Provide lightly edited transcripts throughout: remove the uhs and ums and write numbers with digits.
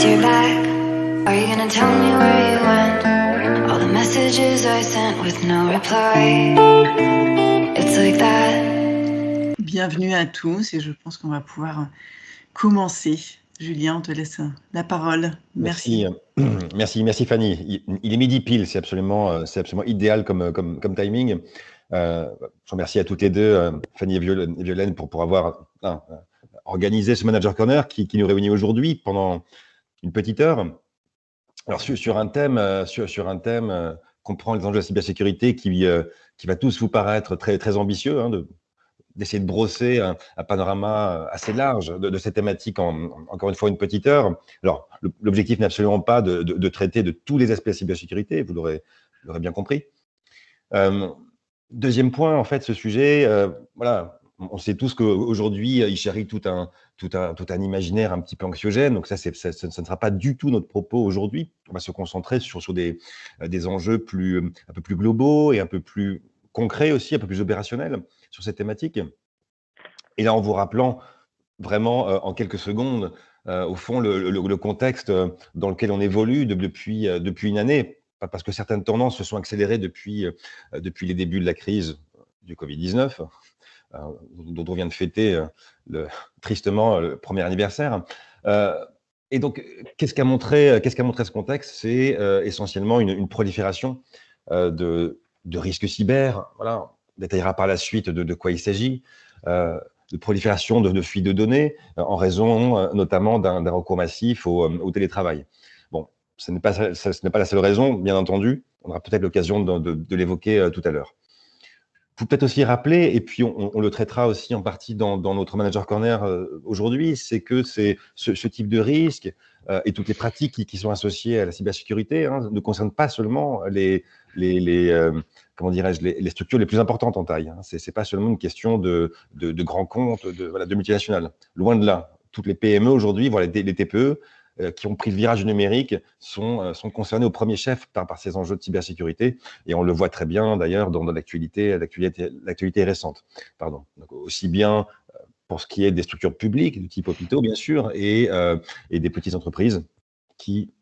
your back? Are you gonna tell me where you went? All the messages I sent with no reply. It's like that. Bienvenue à tous et je pense qu'on va pouvoir commencer. Julien, on te laisse la parole. Merci. Merci Fanny. Il est midi pile, c'est absolument idéal comme timing. Je remercie à toutes les deux, Fanny et Violaine, pour avoir organisé ce Manager Corner qui nous réunit aujourd'hui pendant une petite heure. Alors sur un thème, comprendre les enjeux de la cybersécurité qui va tous vous paraître très, très ambitieux, d'essayer de brosser un panorama assez large de ces thématiques encore une fois une petite heure. Alors, l'objectif n'est absolument pas de traiter de tous les aspects de la cybersécurité, vous l'aurez bien compris. Deuxième point, en fait, ce sujet, on sait tous qu'aujourd'hui, il charrie tout un imaginaire un petit peu anxiogène, donc ça ne sera pas du tout notre propos aujourd'hui. On va se concentrer sur des enjeux un peu plus globaux et un peu plus concrets aussi, un peu plus opérationnels sur cette thématique. Et là, en vous rappelant vraiment en quelques secondes, au fond, le contexte dans lequel on évolue depuis une année, parce que certaines tendances se sont accélérées depuis les débuts de la crise du Covid-19, dont on vient de fêter tristement le premier anniversaire. Et donc, qu'est-ce qu'a montré ce contexte? C'est essentiellement une prolifération de risques cyber. Voilà, on détaillera par la suite de quoi il s'agit. De prolifération de fuites de données en raison notamment d'un recours massif au télétravail. Bon, ce n'est pas la seule raison, bien entendu. On aura peut-être l'occasion de l'évoquer tout à l'heure. Il faut peut-être aussi rappeler, et puis on le traitera aussi en partie dans notre Manager Corner aujourd'hui, c'est que ce type de risque et toutes les pratiques qui sont associées à la cybersécurité ne concernent pas seulement les structures les plus importantes en taille. C'est pas seulement une question de grands comptes, de multinationales. Loin de là. Toutes les PME aujourd'hui, voire les TPE, qui ont pris le virage numérique sont concernés au premier chef par ces enjeux de cybersécurité. Et on le voit très bien d'ailleurs dans l'actualité récente. Pardon. Donc, aussi bien pour ce qui est des structures publiques, du type hôpitaux bien sûr, et des petites entreprises qui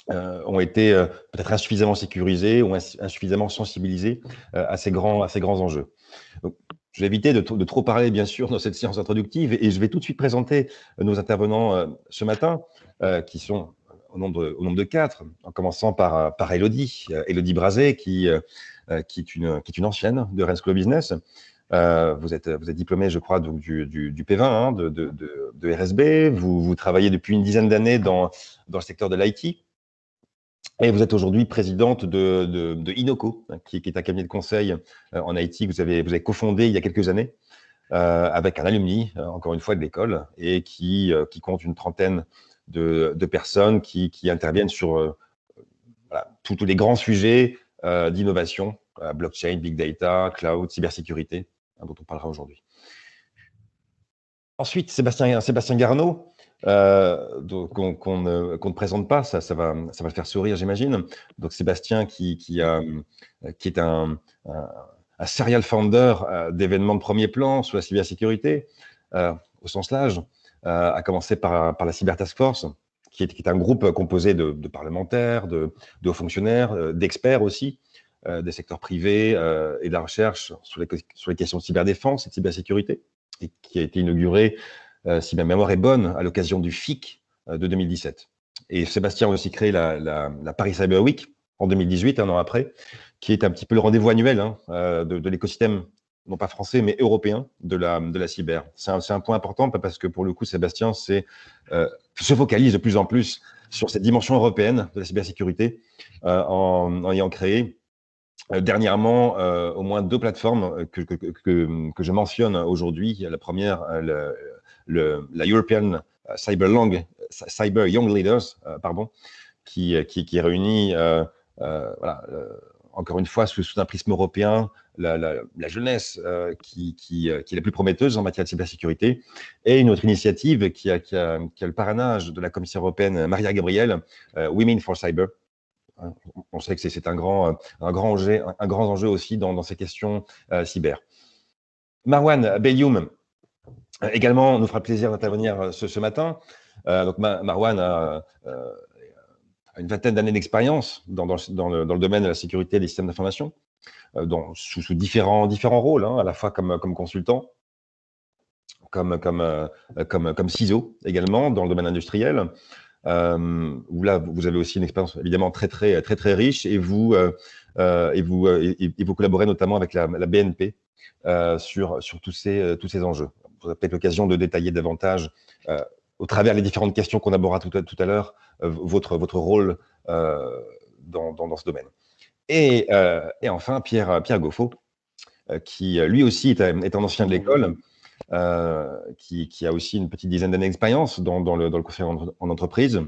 ont été peut-être insuffisamment sécurisées ou insuffisamment sensibilisées à ces grands enjeux. Donc, je vais éviter de trop parler, bien sûr, dans cette séance introductive et je vais tout de suite présenter nos intervenants ce matin, qui sont au nombre de 4, en commençant par Élodie Brazé, qui est une ancienne de Rennes School of Business. Vous êtes diplômée, je crois, donc du P20 de RSB. Vous travaillez depuis une dizaine d'années dans le secteur de l'IT. Et vous êtes aujourd'hui présidente de Inoco, qui est un cabinet de conseil en IT que vous avez cofondé il y a quelques années, avec un alumni, encore une fois, de l'école, et qui compte une trentaine de personnes qui interviennent sur tous les grands sujets d'innovation, blockchain, big data, cloud, cybersécurité, dont on parlera aujourd'hui. Ensuite, Sébastien Garneau, qu'on ne présente pas, ça va le faire sourire, j'imagine. Donc Sébastien qui est un serial founder d'événements de premier plan sur la cybersécurité, au sens large, à commencer par la Cyber Task Force, qui est un groupe composé de parlementaires, de hauts fonctionnaires, d'experts aussi, des secteurs privés et de la recherche sur les questions de cyberdéfense et de cybersécurité, et qui a été inauguré, si ma mémoire est bonne, à l'occasion du FIC de 2017. Et Sébastien a aussi créé la Paris Cyber Week en 2018, un an après, qui est un petit peu le rendez-vous annuel de l'écosystème, non pas français, mais européen de la cyber. C'est un point important parce que pour le coup, Sébastien se focalise de plus en plus sur cette dimension européenne de la cybersécurité en ayant créé dernièrement au moins 2 plateformes que je mentionne aujourd'hui. La première, la European Cyber Young Leaders, qui réunit encore une fois sous un prisme européen la jeunesse qui est la plus prometteuse en matière de cybersécurité, et une autre initiative qui a le parrainage de la commissaire européenne Maria Gabriel, Women for Cyber. On sait que c'est un grand enjeu aussi dans ces questions cyber. Marwan Belyoum également nous fera plaisir d'intervenir ce matin. Donc Marwan a une vingtaine d'années d'expérience dans le domaine de la sécurité des systèmes d'information, sous différents rôles, hein, à la fois comme consultant, comme CISO également dans le domaine industriel, où là vous avez aussi une expérience évidemment très riche, et vous collaborez notamment avec la BNP sur tous ces enjeux. Vous aurez peut-être l'occasion de détailler davantage au travers les différentes questions qu'on abordera tout à l'heure, votre rôle dans ce domaine. Et enfin, Pierre Goffo, qui lui aussi est un ancien de l'école, qui a aussi une petite dizaine d'années d'expérience dans le conseil en entreprise.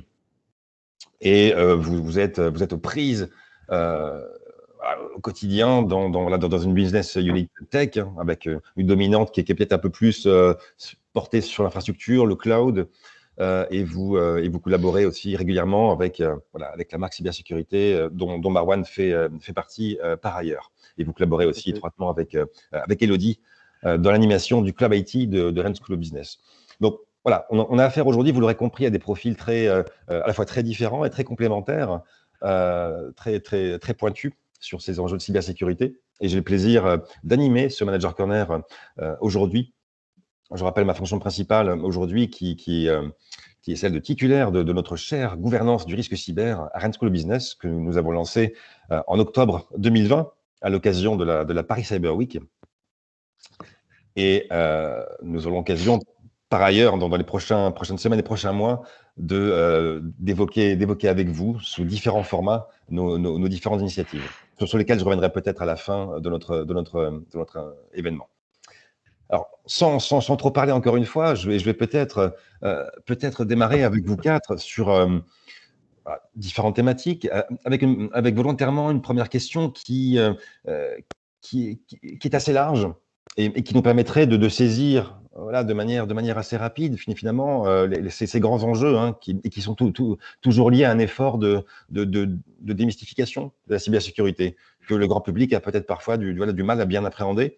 Et vous êtes aux prises au quotidien dans une business unit tech, hein, avec une dominante qui est peut-être un peu plus portée sur l'infrastructure, le cloud, et vous collaborez aussi régulièrement avec la marque cybersécurité dont Marwan fait partie par ailleurs. Et vous collaborez aussi étroitement avec Elodie dans l'animation du club IT de Rennes School of Business. Donc voilà, on a affaire aujourd'hui, vous l'aurez compris, à des profils à la fois très différents et très complémentaires, très pointus sur ces enjeux de cybersécurité. Et j'ai le plaisir d'animer ce Manager Corner aujourd'hui. Je rappelle ma fonction principale aujourd'hui qui est celle de titulaire de notre chère gouvernance du risque cyber à Rennes School of Business, que nous avons lancée en octobre 2020 à l'occasion de la Paris Cyber Week. Et nous aurons l'occasion, par ailleurs, dans les prochaines semaines et prochains mois, d'évoquer avec vous, sous différents formats, nos différentes initiatives, sur lesquelles je reviendrai peut-être à la fin de notre événement. Alors, sans trop parler encore une fois, je vais peut-être démarrer avec vous quatre sur différentes thématiques, avec volontairement une première question qui est assez large et qui nous permettrait de saisir de manière assez rapide finalement ces grands enjeux, hein, qui sont toujours liés à un effort de démystification de la cybersécurité que le grand public a peut-être parfois du mal à bien appréhender.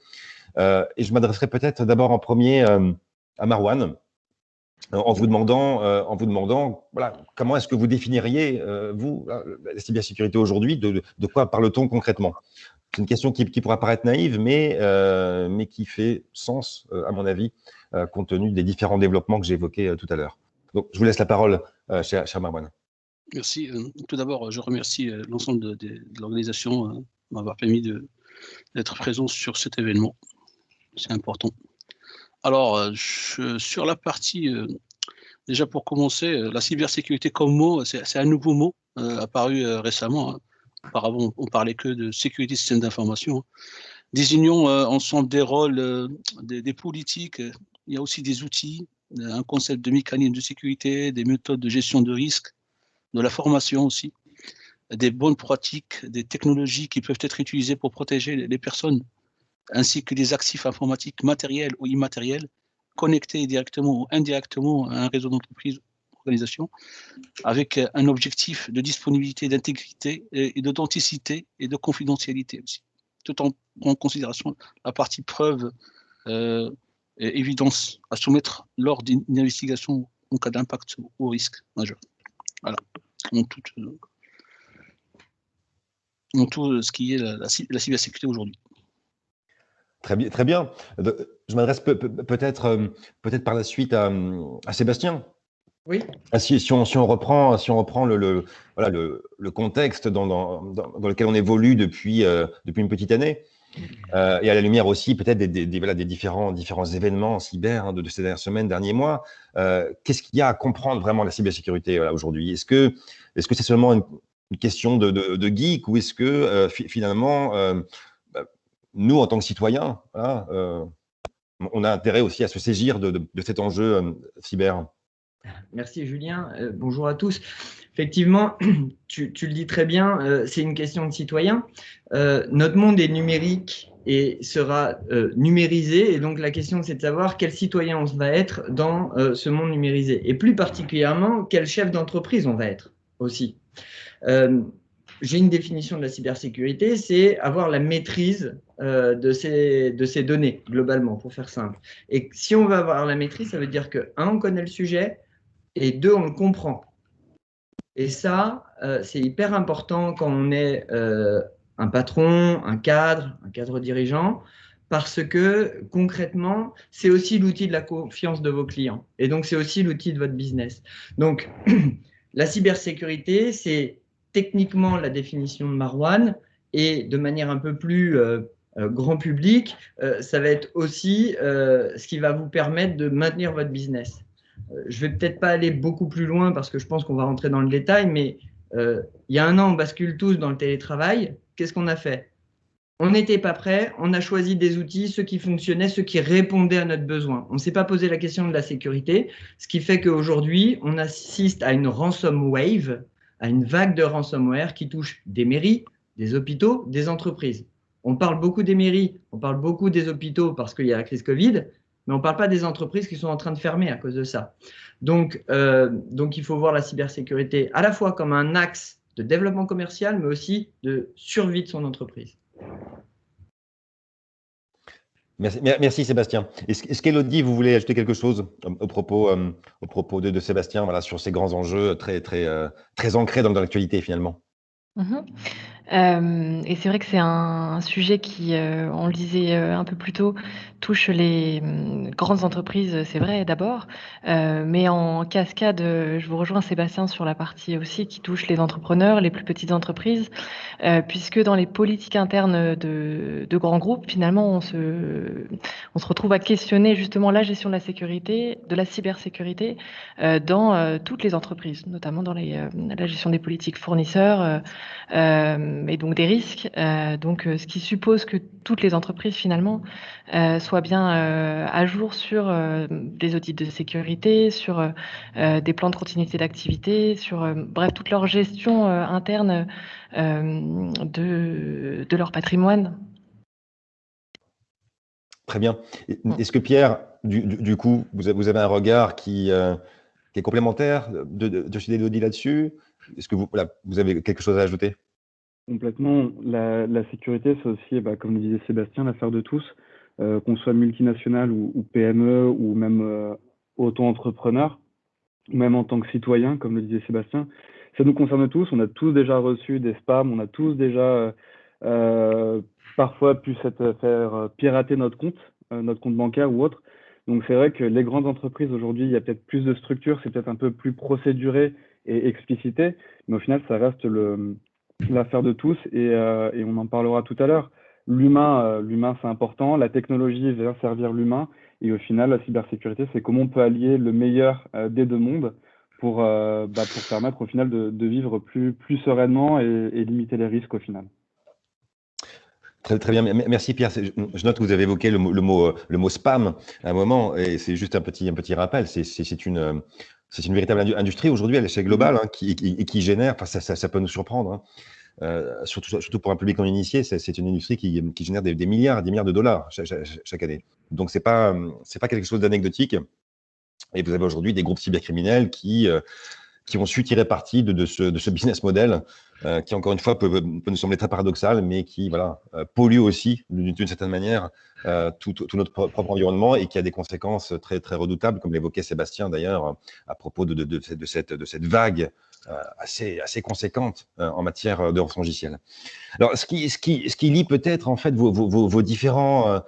Et je m'adresserai peut-être d'abord en premier à Marwan, en vous demandant comment est-ce que vous définiriez, vous, la cybersécurité aujourd'hui, de quoi parle-t-on concrètement? C'est une question qui pourra paraître naïve, mais qui fait sens, à mon avis, compte tenu des différents développements que j'ai évoqués tout à l'heure. Donc, je vous laisse la parole, cher Marwan. Merci. Tout d'abord, je remercie l'ensemble de l'organisation de m'avoir permis d'être présent sur cet événement. C'est important. Alors, sur la partie, déjà pour commencer, la cybersécurité comme mot, c'est un nouveau mot apparu récemment. Hein. Auparavant, on parlait que de sécurité système d'information, désignant ensemble des rôles, des politiques. Il y a aussi des outils, un concept de mécanisme de sécurité, des méthodes de gestion de risque, de la formation aussi, des bonnes pratiques, des technologies qui peuvent être utilisées pour protéger les personnes, ainsi que des actifs informatiques matériels ou immatériels, connectés directement ou indirectement à un réseau d'entreprise, organisation, avec un objectif de disponibilité, d'intégrité et d'authenticité et de confidentialité aussi, tout en considération la partie preuve et évidence à soumettre lors d'une investigation en cas d'impact ou risque majeur. Voilà, en tout ce qui est la cybersécurité aujourd'hui. Très bien. Je m'adresse peut-être par la suite à Sébastien. Oui. Si on reprend le contexte dans lequel on évolue depuis une petite année, et à la lumière aussi peut-être des différents événements en cyber, hein, de ces dernières semaines, derniers mois, qu'est-ce qu'il y a à comprendre vraiment la cybersécurité aujourd'hui? Est-ce que c'est seulement une question de geek, ou est-ce que finalement nous, en tant que citoyens, on a intérêt aussi à se saisir de cet enjeu cyber? Merci Julien, bonjour à tous. Effectivement, tu le dis très bien, c'est une question de citoyen. Notre monde est numérique et sera numérisé, et donc la question c'est de savoir quel citoyen on va être dans ce monde numérisé, et plus particulièrement quel chef d'entreprise on va être aussi. J'ai une définition de la cybersécurité, c'est avoir la maîtrise de ces données, globalement, pour faire simple. Et si on veut avoir la maîtrise, ça veut dire que, on connaît le sujet, et 2, on le comprend. Et ça, c'est hyper important quand on est un patron, un cadre dirigeant, parce que concrètement, c'est aussi l'outil de la confiance de vos clients. Et donc, c'est aussi l'outil de votre business. Donc, la cybersécurité, c'est techniquement la définition de Marwan, et de manière un peu plus grand public, ça va être aussi ce qui va vous permettre de maintenir votre business. Je vais peut-être pas aller beaucoup plus loin parce que je pense qu'on va rentrer dans le détail, mais il y a un an, on bascule tous dans le télétravail. Qu'est-ce qu'on a fait? On n'était pas prêts, on a choisi des outils, ceux qui fonctionnaient, ceux qui répondaient à notre besoin. On ne s'est pas posé la question de la sécurité, ce qui fait qu'aujourd'hui, on assiste à une ransom wave, à une vague de ransomware qui touche des mairies, des hôpitaux, des entreprises. On parle beaucoup des mairies, on parle beaucoup des hôpitaux parce qu'il y a la crise Covid, mais on ne parle pas des entreprises qui sont en train de fermer à cause de ça. Donc il faut voir la cybersécurité à la fois comme un axe de développement commercial, mais aussi de survie de son entreprise. Merci Sébastien. Est-ce qu'Élodie, vous voulez ajouter quelque chose au propos de Sébastien, voilà, sur ces grands enjeux très ancrés dans l'actualité finalement? Et c'est vrai que c'est un sujet qui, on le disait un peu plus tôt, touche les grandes entreprises, c'est vrai d'abord, mais en cascade, je vous rejoins Sébastien sur la partie aussi qui touche les entrepreneurs, les plus petites entreprises, puisque dans les politiques internes de grands groupes, finalement, on se retrouve à questionner justement la gestion de la sécurité, de la cybersécurité, dans toutes les entreprises, notamment dans la gestion des politiques fournisseurs, et donc des risques. Ce qui suppose que toutes les entreprises finalement soient bien à jour sur des audits de sécurité, sur des plans de continuité d'activité, sur bref toute leur gestion interne de leur patrimoine. Très bien. Est-ce que Pierre, du coup, vous avez un regard qui est complémentaire de chez Élodie là-dessus? Est-ce que vous avez quelque chose à ajouter? Complètement. La sécurité, c'est aussi, comme le disait Sébastien, l'affaire de tous, qu'on soit multinational ou PME ou même auto-entrepreneur, ou même en tant que citoyen, comme le disait Sébastien. Ça nous concerne tous. On a tous déjà reçu des spams, on a tous déjà parfois pu faire pirater notre compte bancaire ou autre. Donc c'est vrai que les grandes entreprises aujourd'hui, il y a peut-être plus de structures, c'est peut-être un peu plus procéduré et explicité, mais au final, ça reste l'affaire de tous et on en parlera tout à l'heure. L'humain, c'est important, la technologie vient servir l'humain et au final, la cybersécurité, c'est comment on peut allier le meilleur des deux mondes pour permettre au final de vivre plus sereinement et limiter les risques au final. Très, très bien, merci Pierre. Je note que vous avez évoqué le mot spam à un moment, et c'est juste un petit rappel. C'est une véritable industrie aujourd'hui à l'échelle globale qui génère, enfin ça peut nous surprendre, surtout pour un public non initié, c'est une industrie qui génère des milliards de dollars chaque année. Donc c'est pas quelque chose d'anecdotique. Et vous avez aujourd'hui des groupes cybercriminels qui ont su tirer parti de ce business model qui, encore une fois, peut nous sembler très paradoxal, mais qui pollue aussi, d'une certaine manière, tout notre propre environnement et qui a des conséquences très, très redoutables, comme l'évoquait Sébastien d'ailleurs, à propos de cette vague assez conséquente en matière de rançongiciel. Alors, ce qui lie peut-être, en fait, vos différentes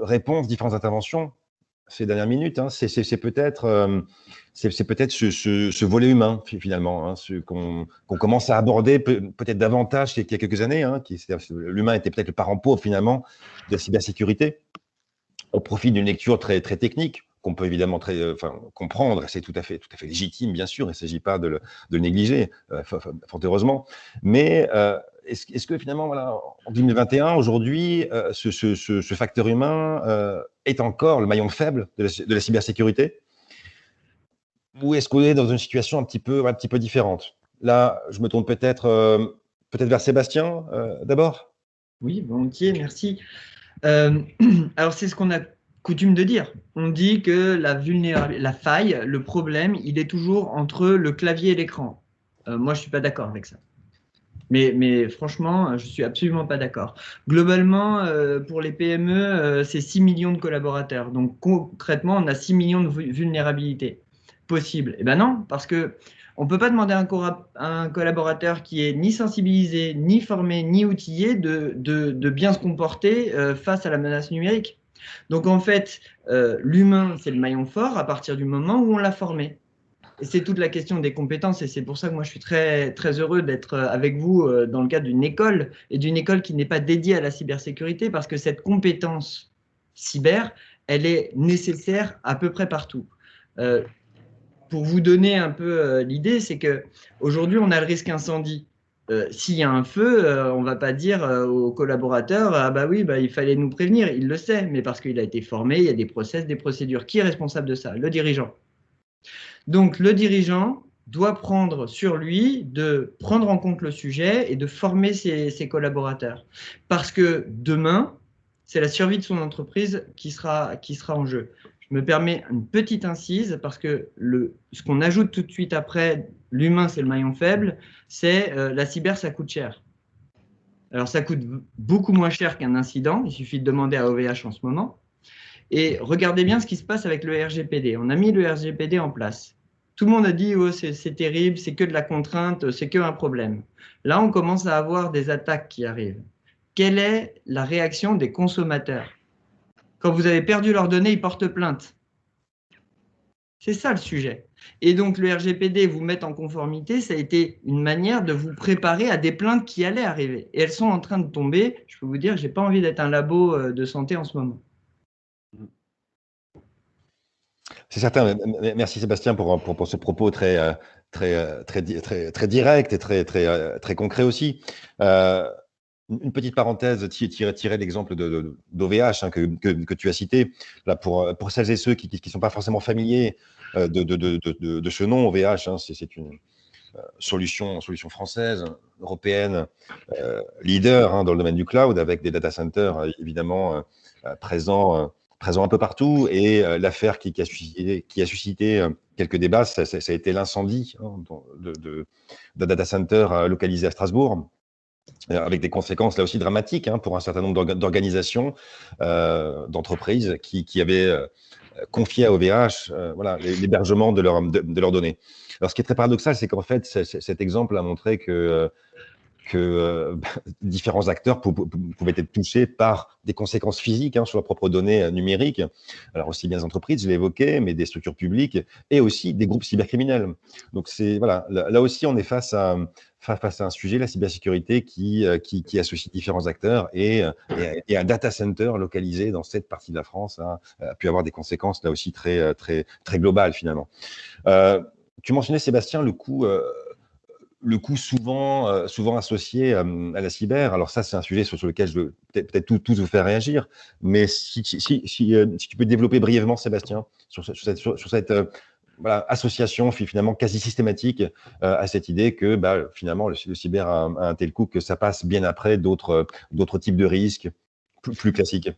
réponses, différentes interventions, ces dernières minutes, c'est peut-être ce volet humain finalement, qu'on commence à aborder peut-être davantage qu'il y a quelques années. L'humain était peut-être le parent pauvre finalement de la cybersécurité, au profit d'une lecture très, très technique qu'on peut évidemment comprendre, et c'est tout à fait légitime bien sûr, il ne s'agit pas de le négliger, fort heureusement, mais est-ce que finalement, en 2021, aujourd'hui, ce facteur humain est encore le maillon faible de la cybersécurité? Ou est-ce qu'on est dans une situation un petit peu différente? Là, je me tourne peut-être vers Sébastien d'abord. Oui, volontiers, merci. Alors, c'est ce qu'on a coutume de dire. On dit que la faille, le problème, il est toujours entre le clavier et l'écran. Moi, je ne suis pas d'accord avec ça. Mais franchement, je ne suis absolument pas d'accord. Globalement, pour les PME, c'est 6 millions de collaborateurs. Donc concrètement, on a 6 millions de vulnérabilités. possible. Eh bien non, parce que on ne peut pas demander à un collaborateur qui est ni sensibilisé, ni formé, ni outillé de bien se comporter face à la menace numérique. Donc en fait, l'humain, c'est le maillon fort à partir du moment où on l'a formé. Et c'est toute la question des compétences, et c'est pour ça que moi je suis très, très heureux d'être avec vous dans le cadre d'une école, et d'une école qui n'est pas dédiée à la cybersécurité, parce que cette compétence cyber, elle est nécessaire à peu près partout. Pour vous donner un peu l'idée, c'est qu'aujourd'hui on a le risque incendie. S'il y a un feu, on ne va pas dire aux collaborateurs « Ah bah oui, bah, il fallait nous prévenir ». Il le sait, mais parce qu'il a été formé, il y a des process, des procédures. Qui est responsable de ça? Le dirigeant. Donc, le dirigeant doit prendre sur lui de prendre en compte le sujet et de former ses collaborateurs. Parce que demain, c'est la survie de son entreprise qui sera en jeu. Je me permets une petite incise parce que ce qu'on ajoute tout de suite après, l'humain, c'est le maillon faible, c'est la cyber, ça coûte cher. Alors, ça coûte beaucoup moins cher qu'un incident. Il suffit de demander à OVH en ce moment. Et regardez bien ce qui se passe avec le RGPD. On a mis le RGPD en place. Tout le monde a dit oh, c'est terrible, c'est que de la contrainte, c'est que un problème. Là, on commence à avoir des attaques qui arrivent. Quelle est la réaction des consommateurs? Quand vous avez perdu leurs données, ils portent plainte. C'est ça le sujet. Et donc, le RGPD, vous mettre en conformité, ça a été une manière de vous préparer à des plaintes qui allaient arriver. Et elles sont en train de tomber. Je peux vous dire que je n'ai pas envie d'être un labo de santé en ce moment. C'est certain. Merci Sébastien pour ce propos très direct et très concret aussi. Une petite parenthèse, tirer l'exemple d'OVH hein, que tu as cité, là pour celles et ceux qui ne sont pas forcément familiers de ce nom OVH, hein, c'est une solution française, européenne, leader hein, dans le domaine du cloud, avec des data centers évidemment présents un peu partout, et l'affaire qui a suscité quelques débats, ça a été l'incendie hein, d'un data center localisé à Strasbourg, avec des conséquences là aussi dramatiques hein, pour un certain nombre d'organisations, d'entreprises qui avaient confié à OVH voilà, l'hébergement de leurs données. Alors ce qui est très paradoxal, c'est qu'en fait, cet exemple a montré que différents acteurs pouvaient être touchés par des conséquences physiques hein, sur leurs propres données numériques. Alors aussi bien les entreprises, je l'ai évoqué, mais des structures publiques et aussi des groupes cybercriminels. Donc voilà, là aussi on est face à un sujet, la cybersécurité, qui associe différents acteurs, et un data center localisé dans cette partie de la France hein, a pu avoir des conséquences là aussi très globales finalement. Tu mentionnais, Sébastien, le coût souvent associé à la cyber. Alors ça, c'est un sujet sur lequel je veux peut-être tous vous faire réagir, mais si tu peux développer brièvement, Sébastien, sur cette voilà, association finalement quasi systématique à cette idée que finalement le cyber a un tel coût que ça passe bien après d'autres types de risques plus classiques.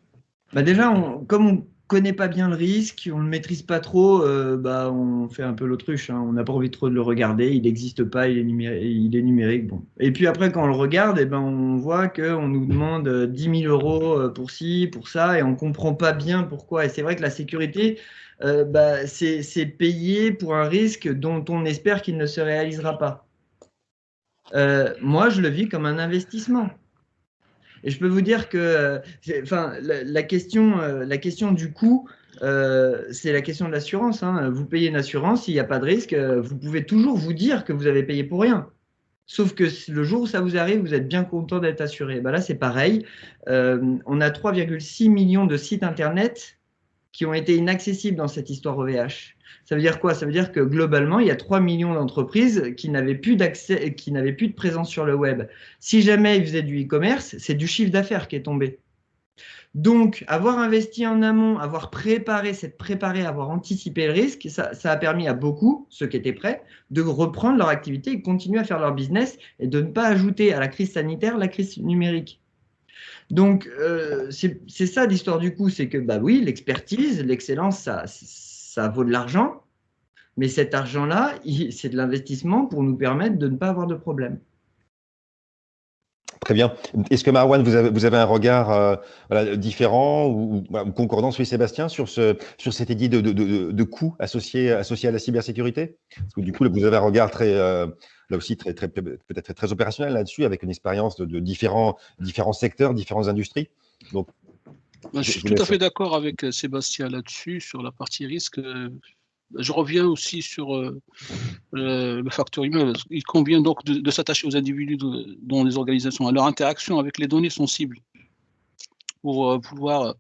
Déjà, comme on connaît pas bien le risque, on ne le maîtrise pas trop, on fait un peu l'autruche, hein. On n'a pas envie trop de le regarder, il n'existe pas, il est numérique. Bon. Et puis après, quand on le regarde, on voit qu'on nous demande 10 000 € pour ci, pour ça, et on ne comprend pas bien pourquoi. Et c'est vrai que la sécurité, c'est payé pour un risque dont on espère qu'il ne se réalisera pas. Moi, je le vis comme un investissement. Et je peux vous dire que la question du coût, c'est la question de l'assurance. Hein. Vous payez une assurance, s'il n'y a pas de risque, vous pouvez toujours vous dire que vous avez payé pour rien. Sauf que le jour où ça vous arrive, vous êtes bien content d'être assuré. Là, c'est pareil. On a 3,6 millions de sites Internet qui ont été inaccessibles dans cette histoire OVH. Ça veut dire quoi? Ça veut dire que globalement, il y a 3 millions d'entreprises qui n'avaient plus d'accès, qui n'avaient plus de présence sur le web. Si jamais ils faisaient du e-commerce, c'est du chiffre d'affaires qui est tombé. Donc, avoir investi en amont, avoir préparé, avoir anticipé le risque, ça a permis à beaucoup, ceux qui étaient prêts, de reprendre leur activité et de continuer à faire leur business et de ne pas ajouter à la crise sanitaire la crise numérique. Donc, c'est ça l'histoire du coût, c'est que oui, l'expertise, l'excellence, ça vaut de l'argent, mais cet argent-là, c'est de l'investissement pour nous permettre de ne pas avoir de problème. Très bien. Est-ce que Marwan, vous avez un regard voilà, différent ou concordant celui de Sébastien sur cette idée de coût associé à la cybersécurité? Parce que du coup, vous avez un regard très, là aussi, peut-être très opérationnel là-dessus, avec une expérience de différents secteurs, différentes industries. Donc, Je suis tout à fait d'accord avec Sébastien là-dessus, sur la partie risque. Je reviens aussi sur le facteur humain. Il convient donc de s'attacher aux individus dans les organisations, à leur interaction avec les données sensibles, pour pouvoir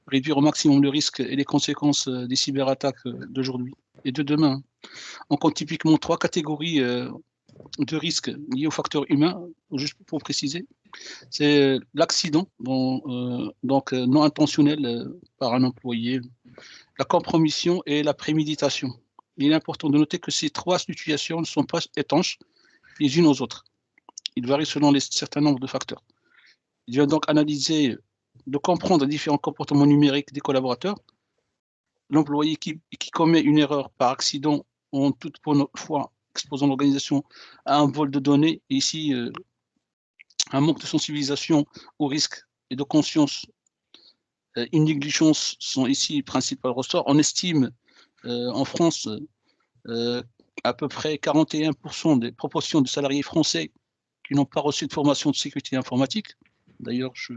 réduire au maximum le risque et les conséquences des cyberattaques d'aujourd'hui et de demain. On compte typiquement 3 catégories de risques liés au facteur humain, juste pour préciser. C'est l'accident, donc non intentionnel par un employé, la compromission et la préméditation. Il est important de noter que ces 3 situations ne sont pas étanches les unes aux autres. Ils varient selon un certain nombre de facteurs. Il vient donc analyser, de comprendre les différents comportements numériques des collaborateurs. L'employé qui commet une erreur par accident en toute bonne foi, exposant l'organisation à un vol de données, et ici un manque de sensibilisation au risque et de conscience, une négligence sont ici les principaux ressorts. On estime en France à peu près 41% des proportions de salariés français qui n'ont pas reçu de formation de sécurité informatique. D'ailleurs, je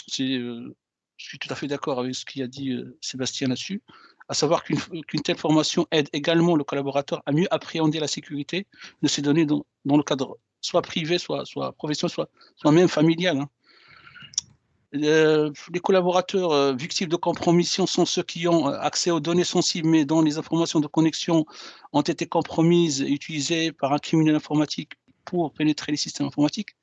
suis tout à fait d'accord avec ce qu'a dit Sébastien là-dessus, à savoir qu'une telle formation aide également le collaborateur à mieux appréhender la sécurité de ces données dans le cadre soit privé, soit professionnel, soit même familial. Hein. Les collaborateurs victimes de compromission sont ceux qui ont accès aux données sensibles, mais dont les informations de connexion ont été compromises et utilisées par un criminel informatique pour pénétrer les systèmes informatiques.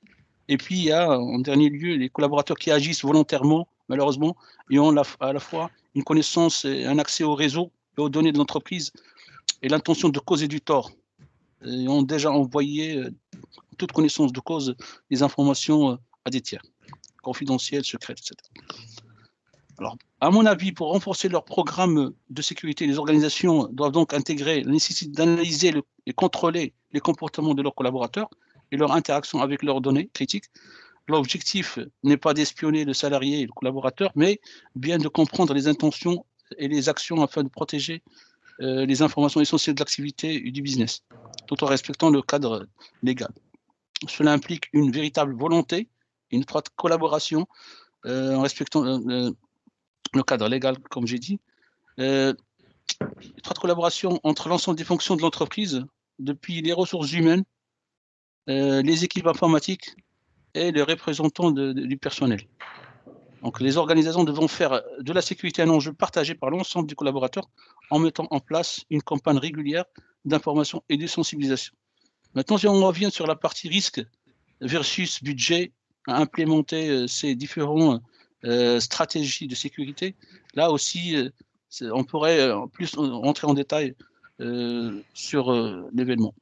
Et puis, il y a, en dernier lieu, les collaborateurs qui agissent volontairement, malheureusement, et ont à la fois une connaissance et un accès au réseau et aux données de l'entreprise et l'intention de causer du tort. Et ont déjà envoyé toute connaissance de cause des informations à des tiers, confidentielles, secrètes, etc. Alors, à mon avis, pour renforcer leur programme de sécurité, les organisations doivent donc intégrer la nécessité d'analyser et contrôler les comportements de leurs collaborateurs et leur interaction avec leurs données critiques. L'objectif n'est pas d'espionner le salarié et le collaborateur, mais bien de comprendre les intentions et les actions afin de protéger les informations essentielles de l'activité et du business, tout en respectant le cadre légal. Cela implique une véritable volonté, une étroite collaboration en respectant le cadre légal, comme j'ai dit. Étroite collaboration entre l'ensemble des fonctions de l'entreprise, depuis les ressources humaines, les équipes informatiques et les représentants du personnel. Donc, les organisations devront faire de la sécurité un enjeu partagé par l'ensemble des collaborateurs en mettant en place une campagne régulière d'information et de sensibilisation. Maintenant, si on revient sur la partie risque versus budget à implémenter ces différentes stratégies de sécurité, là aussi, on pourrait plus rentrer en détail sur l'événement.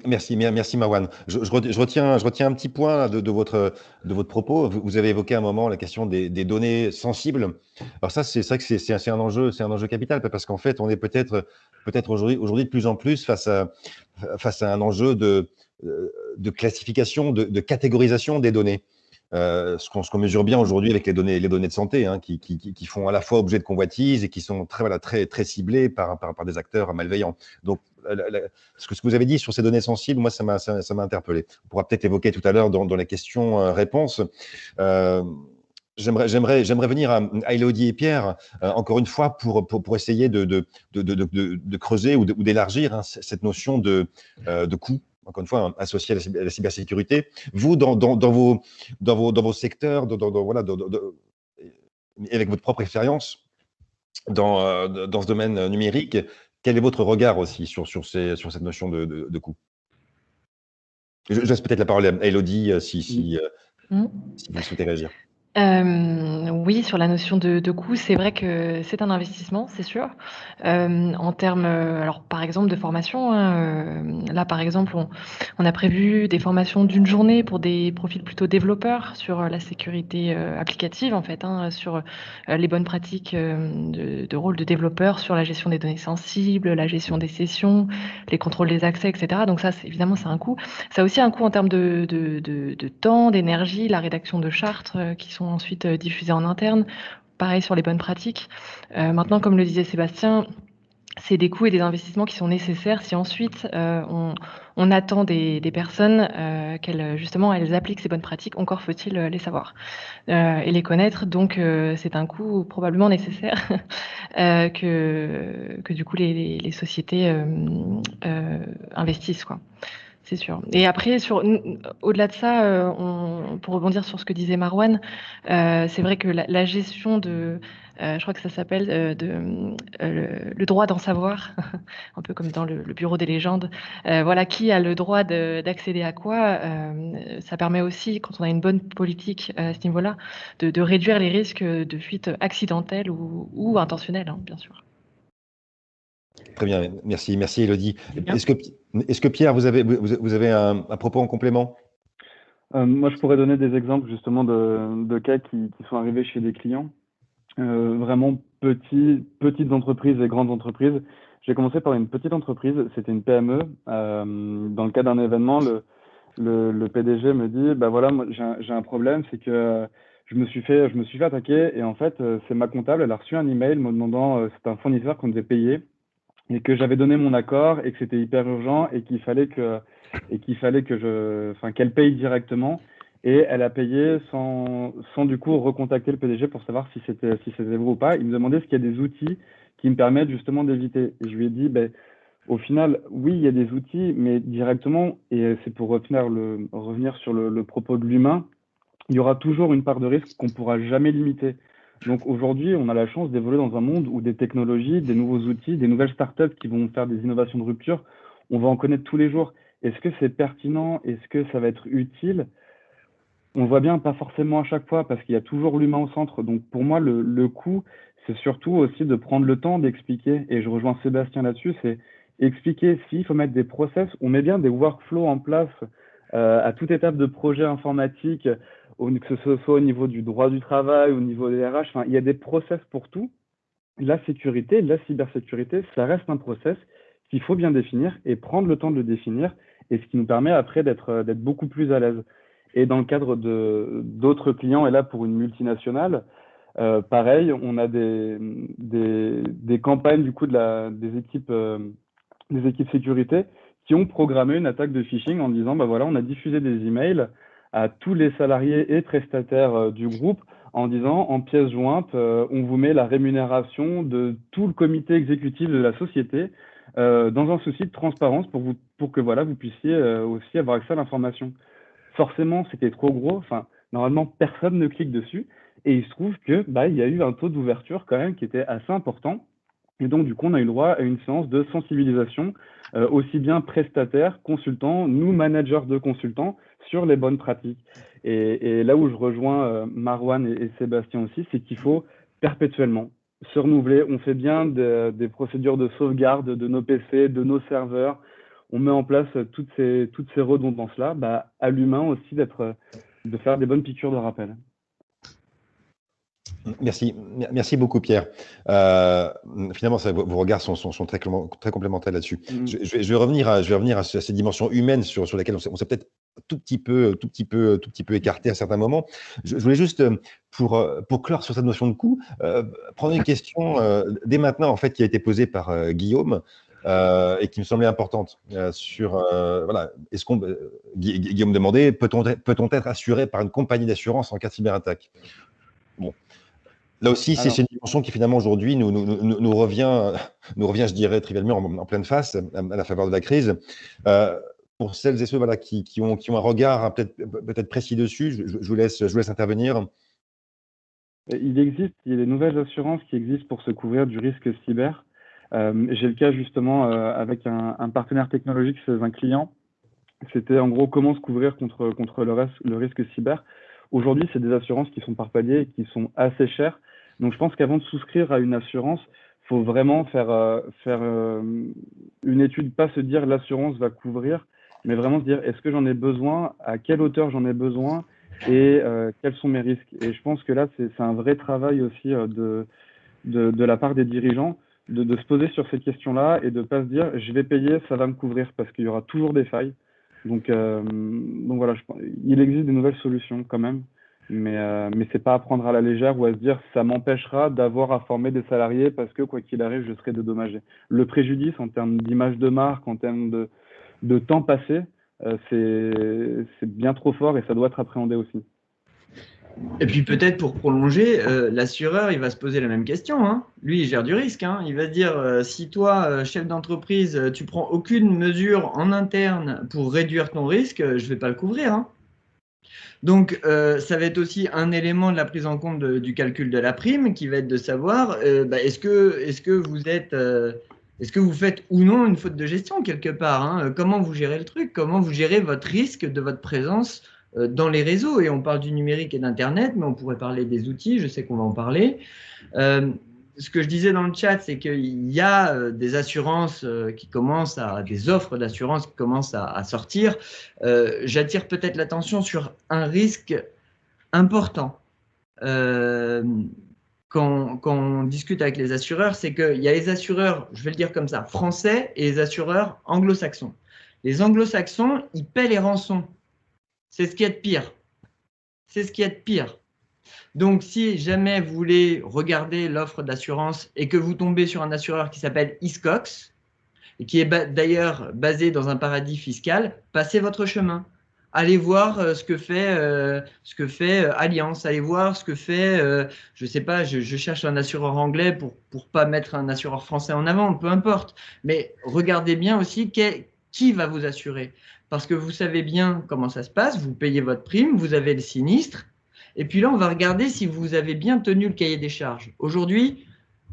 Merci Marwan. Je retiens un petit point de votre propos. Vous avez évoqué à un moment la question des données sensibles. Alors ça, c'est vrai que c'est un enjeu capital, parce qu'en fait, on est peut-être aujourd'hui de plus en plus face à un enjeu de classification, de catégorisation des données. Ce qu'on mesure bien aujourd'hui avec les données de santé, hein, qui font à la fois objet de convoitise et qui sont très ciblées par des acteurs malveillants. Donc, ce que vous avez dit sur ces données sensibles, moi, ça m'a interpellé. On pourra peut-être évoquer tout à l'heure dans la question-réponse. J'aimerais venir à Élodie et Pierre, encore une fois, pour essayer de creuser ou d'élargir hein, cette notion de coût, encore une fois, associé à la cybersécurité. Vous, dans vos secteurs, avec votre propre expérience dans ce domaine numérique, quel est votre regard aussi sur cette notion de coût? Je laisse peut-être la parole à Élodie si vous souhaitez réagir. Oui, sur la notion de coût, c'est vrai que c'est un investissement, c'est sûr. En termes, alors par exemple de formation, hein, là par exemple, on a prévu des formations d'une journée pour des profils plutôt développeurs sur la sécurité applicative en fait, hein, sur les bonnes pratiques de rôle de développeur, sur la gestion des données sensibles, la gestion des sessions, les contrôles des accès, etc. Donc ça, évidemment, c'est un coût. Ça a aussi un coût en termes de temps, d'énergie, la rédaction de chartes qui sont ensuite diffusées en interne. Pareil sur les bonnes pratiques. Maintenant, comme le disait Sébastien, c'est des coûts et des investissements qui sont nécessaires si ensuite on attend des personnes qu'elles justement elles appliquent ces bonnes pratiques. Encore faut-il les savoir et les connaître. Donc c'est un coût probablement nécessaire que du coup les sociétés investissent, quoi. C'est sûr. Et après, au-delà de ça, pour rebondir sur ce que disait Marwan, c'est vrai que la gestion je crois que ça s'appelle le droit d'en savoir, un peu comme dans le bureau des légendes. Voilà, qui a le droit d'accéder à quoi. Ça permet aussi, quand on a une bonne politique à ce niveau-là, de réduire les risques de fuite accidentelle ou intentionnelle, hein, bien sûr. Très bien, merci Élodie. Julien. Est-ce que Pierre, vous avez un propos en complément? Moi, je pourrais donner des exemples justement de cas qui sont arrivés chez des clients, vraiment petites entreprises et grandes entreprises. J'ai commencé par une petite entreprise, c'était une PME. Dans le cas d'un événement, le PDG me dit, bah voilà, moi j'ai un problème, c'est que je me suis fait attaquer et en fait, c'est ma comptable, elle a reçu un email me demandant, c'est un fournisseur qu'on devait payer et que j'avais donné mon accord et que c'était hyper urgent et qu'il fallait que qu'elle paye directement. Et elle a payé sans du coup recontacter le PDG pour savoir si c'était vrai ou pas. Il me demandait s'il y a des outils qui me permettent justement d'éviter. Et je lui ai dit, ben, au final, oui, il y a des outils, mais directement, et c'est pour revenir sur le propos de l'humain, il y aura toujours une part de risque qu'on ne pourra jamais limiter. Donc aujourd'hui, on a la chance d'évoluer dans un monde où des technologies, des nouveaux outils, des nouvelles startups qui vont faire des innovations de rupture, on va en connaître tous les jours. Est-ce que c'est pertinent? Est-ce que ça va être utile? On le voit bien, pas forcément à chaque fois, parce qu'il y a toujours l'humain au centre. Donc pour moi, le coût, c'est surtout aussi de prendre le temps d'expliquer. Et je rejoins Sébastien là-dessus, c'est expliquer s'il faut mettre des process. On met bien des workflows en place à toute étape de projet informatique, que ce soit au niveau du droit du travail, au niveau des RH. Enfin, il y a des process pour tout. La sécurité, la cybersécurité, ça reste un process qu'il faut bien définir et prendre le temps de le définir, et ce qui nous permet après d'être beaucoup plus à l'aise. Et dans le cadre d'autres clients, et là pour une multinationale, pareil, on a des campagnes du coup des équipes sécurité qui ont programmé une attaque de phishing en disant, bah voilà, on a diffusé des emails à tous les salariés et prestataires du groupe en disant, en pièce jointe, on vous met la rémunération de tout le comité exécutif de la société dans un souci de transparence pour que voilà, vous puissiez aussi avoir accès à l'information. Forcément, c'était trop gros. Enfin, normalement, personne ne clique dessus. Et il se trouve que bah, il y a eu un taux d'ouverture quand même qui était assez important. Et donc, du coup, on a eu le droit à une séance de sensibilisation, aussi bien prestataires, consultants, nous, managers de consultants, sur les bonnes pratiques. Et là où je rejoins Marwan et Sébastien aussi, c'est qu'il faut perpétuellement se renouveler. On fait bien des procédures de sauvegarde de nos PC, de nos serveurs. On met en place toutes ces redondances-là, bah, à l'humain aussi de faire des bonnes piqûres de rappel. Merci beaucoup Pierre. Finalement, vos regards sont très complémentaires là-dessus. Je vais revenir à ces dimensions humaines sur lesquelles on s'est peut-être tout petit peu écarté à certains moments. Je voulais juste, pour clore sur cette notion de coût, prendre une question dès maintenant en fait qui a été posée par Guillaume. Et qui me semblait importante voilà, est-ce qu'on Guillaume demandait peut-on être assuré par une compagnie d'assurance en cas de cyberattaque? Bon, là aussi c'est une dimension qui finalement aujourd'hui nous revient, je dirais trivialement en pleine face à la faveur de la crise. Pour celles et ceux voilà qui ont un regard peut-être précis dessus, je vous laisse intervenir. Il y a des nouvelles assurances qui existent pour se couvrir du risque cyber. J'ai le cas justement avec un partenaire technologique chez un client. C'était en gros comment se couvrir contre le risque cyber. Aujourd'hui, c'est des assurances qui sont par palier et qui sont assez chères. Donc, je pense qu'avant de souscrire à une assurance, faut vraiment faire une étude, pas se dire l'assurance va couvrir, mais vraiment se dire est-ce que j'en ai besoin, à quelle hauteur j'en ai besoin et quels sont mes risques. Et je pense que là, c'est un vrai travail aussi de la part des dirigeants de se poser sur cette question-là et de ne pas se dire je vais payer, ça va me couvrir, parce qu'il y aura toujours des failles. Donc voilà, il existe des nouvelles solutions quand même, mais c'est pas à prendre à la légère ou à se dire ça m'empêchera d'avoir à former des salariés parce que quoi qu'il arrive, je serai dédommagé. Le préjudice en termes d'image de marque, en termes de temps passé, c'est bien trop fort et ça doit être appréhendé aussi. Et puis peut-être pour prolonger, l'assureur, il va se poser la même question, hein. Lui, il gère du risque, hein. Il va se dire, si toi, chef d'entreprise, tu prends aucune mesure en interne pour réduire ton risque, je ne vais pas le couvrir, hein. Donc, ça va être aussi un élément de la prise en compte du calcul de la prime qui va être de savoir, est-ce que vous faites ou non une faute de gestion quelque part, hein. Comment vous gérez le truc? Comment vous gérez votre risque de votre présence dans les réseaux? Et on parle du numérique et d'Internet, mais on pourrait parler des outils, je sais qu'on va en parler. Ce que je disais dans le chat, c'est qu'il y a des assurances des offres d'assurance qui commencent à sortir. J'attire peut-être l'attention sur un risque important. Quand on discute avec les assureurs, c'est qu'il y a les assureurs, je vais le dire comme ça, français et les assureurs anglo-saxons. Les anglo-saxons, ils paient les rançons. C'est ce qu'il y a de pire. C'est ce qu'il y a de pire. Donc, si jamais vous voulez regarder l'offre d'assurance et que vous tombez sur un assureur qui s'appelle Hiscox, et qui est d'ailleurs basé dans un paradis fiscal, passez votre chemin. Allez voir ce que fait Allianz, allez voir ce que fait, je ne sais pas, je cherche un assureur anglais pour pas mettre un assureur français en avant, peu importe. Mais regardez bien aussi qui va vous assurer. Parce que vous savez bien comment ça se passe, vous payez votre prime, vous avez le sinistre, et puis là, on va regarder si vous avez bien tenu le cahier des charges. Aujourd'hui,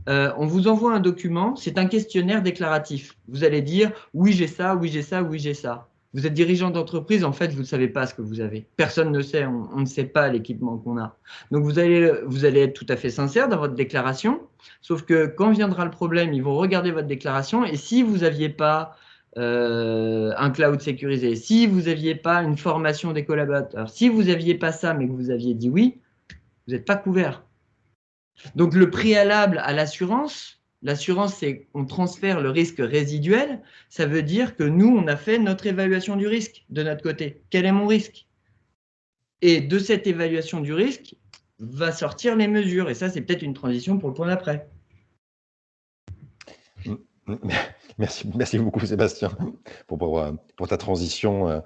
on vous envoie un document, c'est un questionnaire déclaratif. Vous allez dire oui, j'ai ça, oui, j'ai ça, oui, j'ai ça. Vous êtes dirigeant d'entreprise, en fait, vous ne savez pas ce que vous avez. Personne ne sait, on ne sait pas l'équipement qu'on a. Donc, vous allez être tout à fait sincère dans votre déclaration, sauf que quand viendra le problème, ils vont regarder votre déclaration et si vous n'aviez pas un cloud sécurisé, si vous n'aviez pas une formation des collaborateurs, si vous n'aviez pas ça, mais que vous aviez dit oui, vous n'êtes pas couvert. Donc, le préalable à l'assurance, c'est qu'on transfère le risque résiduel. Ça veut dire que nous, on a fait notre évaluation du risque de notre côté. Quel est mon risque? Et de cette évaluation du risque va sortir les mesures. Et ça, c'est peut-être une transition pour le point d'après. Merci beaucoup, Sébastien, pour ta transition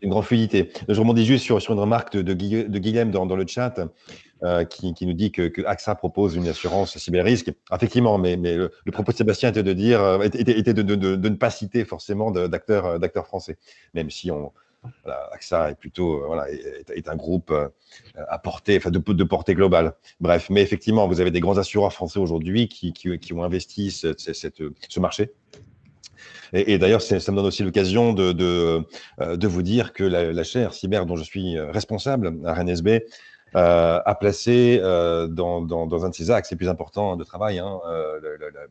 d'une grande fluidité. Je rebondis juste sur une remarque de Guilhem dans le chat qui nous dit que AXA propose une assurance cyber-risque. Effectivement, mais le propos de Sébastien était de ne pas citer forcément d'acteurs français, même si AXA est plutôt est un groupe à portée, de portée globale. Bref, mais effectivement, vous avez des grands assureurs français aujourd'hui qui ont investi ce marché. Et d'ailleurs, ça me donne aussi l'occasion de vous dire que la chaire cyber dont je suis responsable à Rennes SB a placé dans un de ses axes les plus importants de travail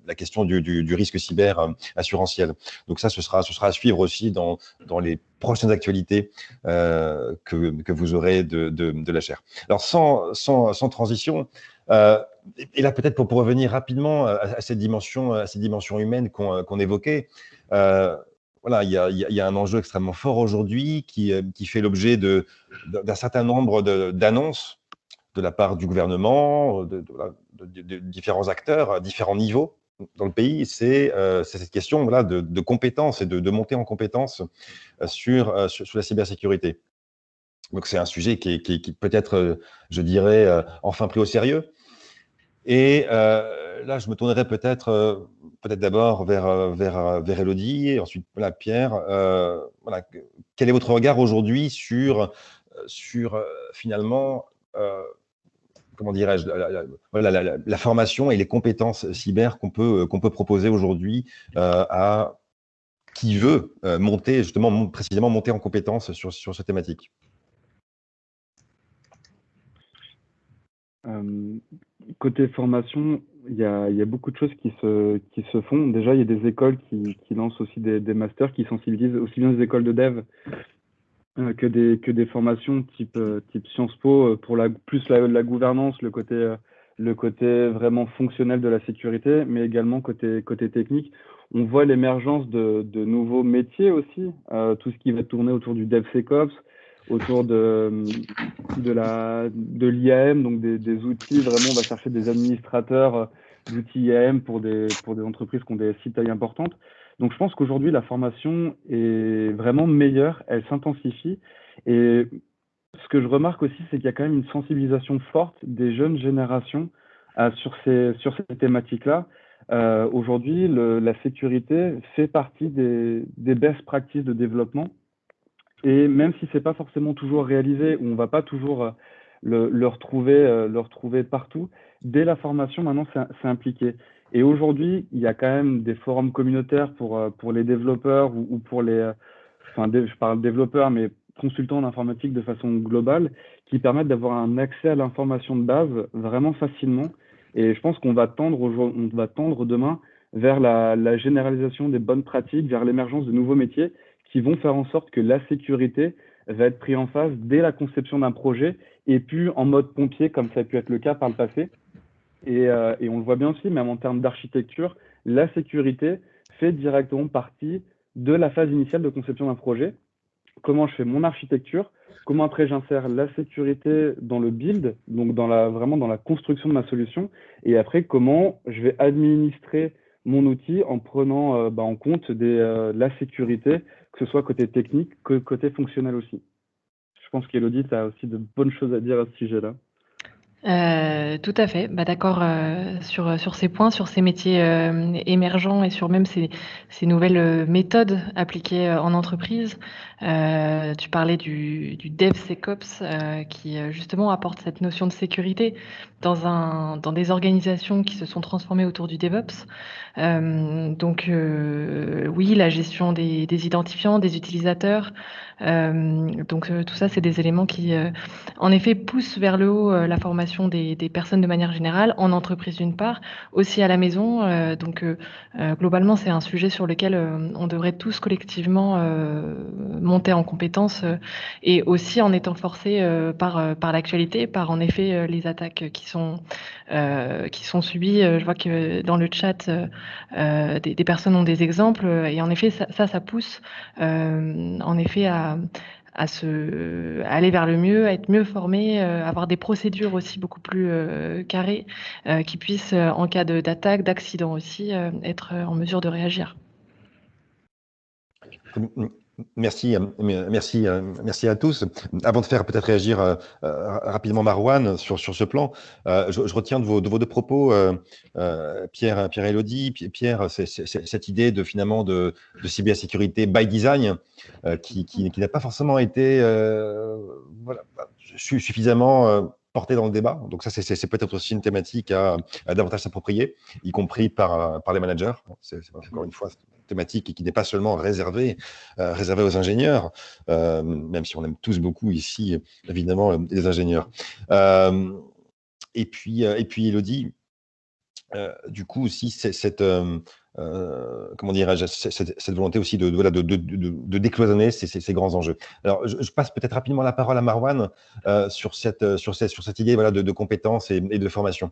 la question du risque cyber assurantiel. Donc ça, ce sera à suivre aussi dans les prochaines actualités que vous aurez de la chaire. Alors, sans transition, et là, peut-être pour revenir rapidement à ces dimensions humaines qu'on évoquait, il y a un enjeu extrêmement fort aujourd'hui qui fait l'objet d'un certain nombre d'annonces de la part du gouvernement, de différents acteurs à différents niveaux dans le pays. C'est cette question de compétences et de montée en compétences sur la cybersécurité. Donc, c'est un sujet qui peut être, je dirais, enfin pris au sérieux. Et là, je me tournerai peut-être d'abord vers Élodie, et ensuite Pierre. Quel est votre regard aujourd'hui sur finalement, comment dirais-je, la formation et les compétences cyber qu'on peut proposer aujourd'hui à qui veut précisément monter en compétences sur cette thématique? Côté formation, il y a beaucoup de choses qui se font. Déjà, il y a des écoles qui lancent aussi des masters qui sensibilisent aussi bien des écoles de dev que des formations type Sciences Po pour plus la gouvernance, le côté vraiment fonctionnel de la sécurité, mais également côté technique. On voit l'émergence de nouveaux métiers aussi, tout ce qui va tourner autour du DevSecOps, autour de l'IAM, donc des outils. Vraiment, on va chercher des administrateurs d'outils IAM pour des entreprises qui ont des sites taille importante. Donc, je pense qu'aujourd'hui, la formation est vraiment meilleure, elle s'intensifie. Et ce que je remarque aussi, c'est qu'il y a quand même une sensibilisation forte des jeunes générations sur ces thématiques-là. Aujourd'hui, la sécurité fait partie des best practices de développement. Et même si c'est pas forcément toujours réalisé, ou on va pas toujours le retrouver partout, dès la formation, maintenant, c'est impliqué. Et aujourd'hui, il y a quand même des forums communautaires pour les développeurs ou pour les... je parle développeurs, mais consultants en informatique de façon globale, qui permettent d'avoir un accès à l'information de base vraiment facilement. Et je pense qu'on va tendre demain vers la généralisation des bonnes pratiques, vers l'émergence de nouveaux métiers qui vont faire en sorte que la sécurité va être prise en phase dès la conception d'un projet et plus en mode pompier comme ça a pu être le cas par le passé. Et on le voit bien aussi, même en termes d'architecture, la sécurité fait directement partie de la phase initiale de conception d'un projet. Comment je fais mon architecture, comment après j'insère la sécurité dans le build, donc vraiment dans la construction de ma solution, et après comment je vais administrer mon outil en prenant en compte la sécurité, que ce soit côté technique que côté fonctionnel aussi. Je pense qu'Élodie, tu as aussi de bonnes choses à dire à ce sujet-là. Tout à fait. Bah, d'accord, sur ces points, sur ces métiers, émergents et sur même ces nouvelles, méthodes appliquées, en entreprise. Tu parlais du DevSecOps, qui, justement apporte cette notion de sécurité dans des organisations qui se sont transformées autour du DevOps. Donc, oui, la gestion des identifiants, des utilisateurs. Donc, tout ça, c'est des éléments qui, en effet, poussent vers le haut, la formation des personnes de manière générale, en entreprise d'une part, aussi à la maison. Donc, globalement, c'est un sujet sur lequel on devrait tous collectivement monter en compétences et aussi en étant forcés par l'actualité, par en effet les attaques qui sont subies. Je vois que dans le chat, des personnes ont des exemples et en effet, ça pousse en effet à aller vers le mieux, à être mieux formé, avoir des procédures aussi beaucoup plus carrées qui puissent, en cas d'attaque, d'accident aussi, être en mesure de réagir. Merci à tous. Avant de faire peut-être réagir rapidement Marouane sur ce plan, je retiens de vos deux propos, Pierre et Élodie. Pierre, c'est cette idée finalement de cybersécurité by design qui n'a pas forcément été suffisamment portée dans le débat. Donc ça, c'est peut-être aussi une thématique à davantage s'approprier, y compris par les managers. C'est encore une fois thématique qui n'est pas seulement réservée aux ingénieurs, même si on aime tous beaucoup ici, évidemment, les ingénieurs. Et puis Élodie, du coup aussi, comment dirais-je, cette volonté aussi de décloisonner ces grands enjeux. Alors, je passe peut-être rapidement la parole à Marouane sur cette idée de compétences et de formation.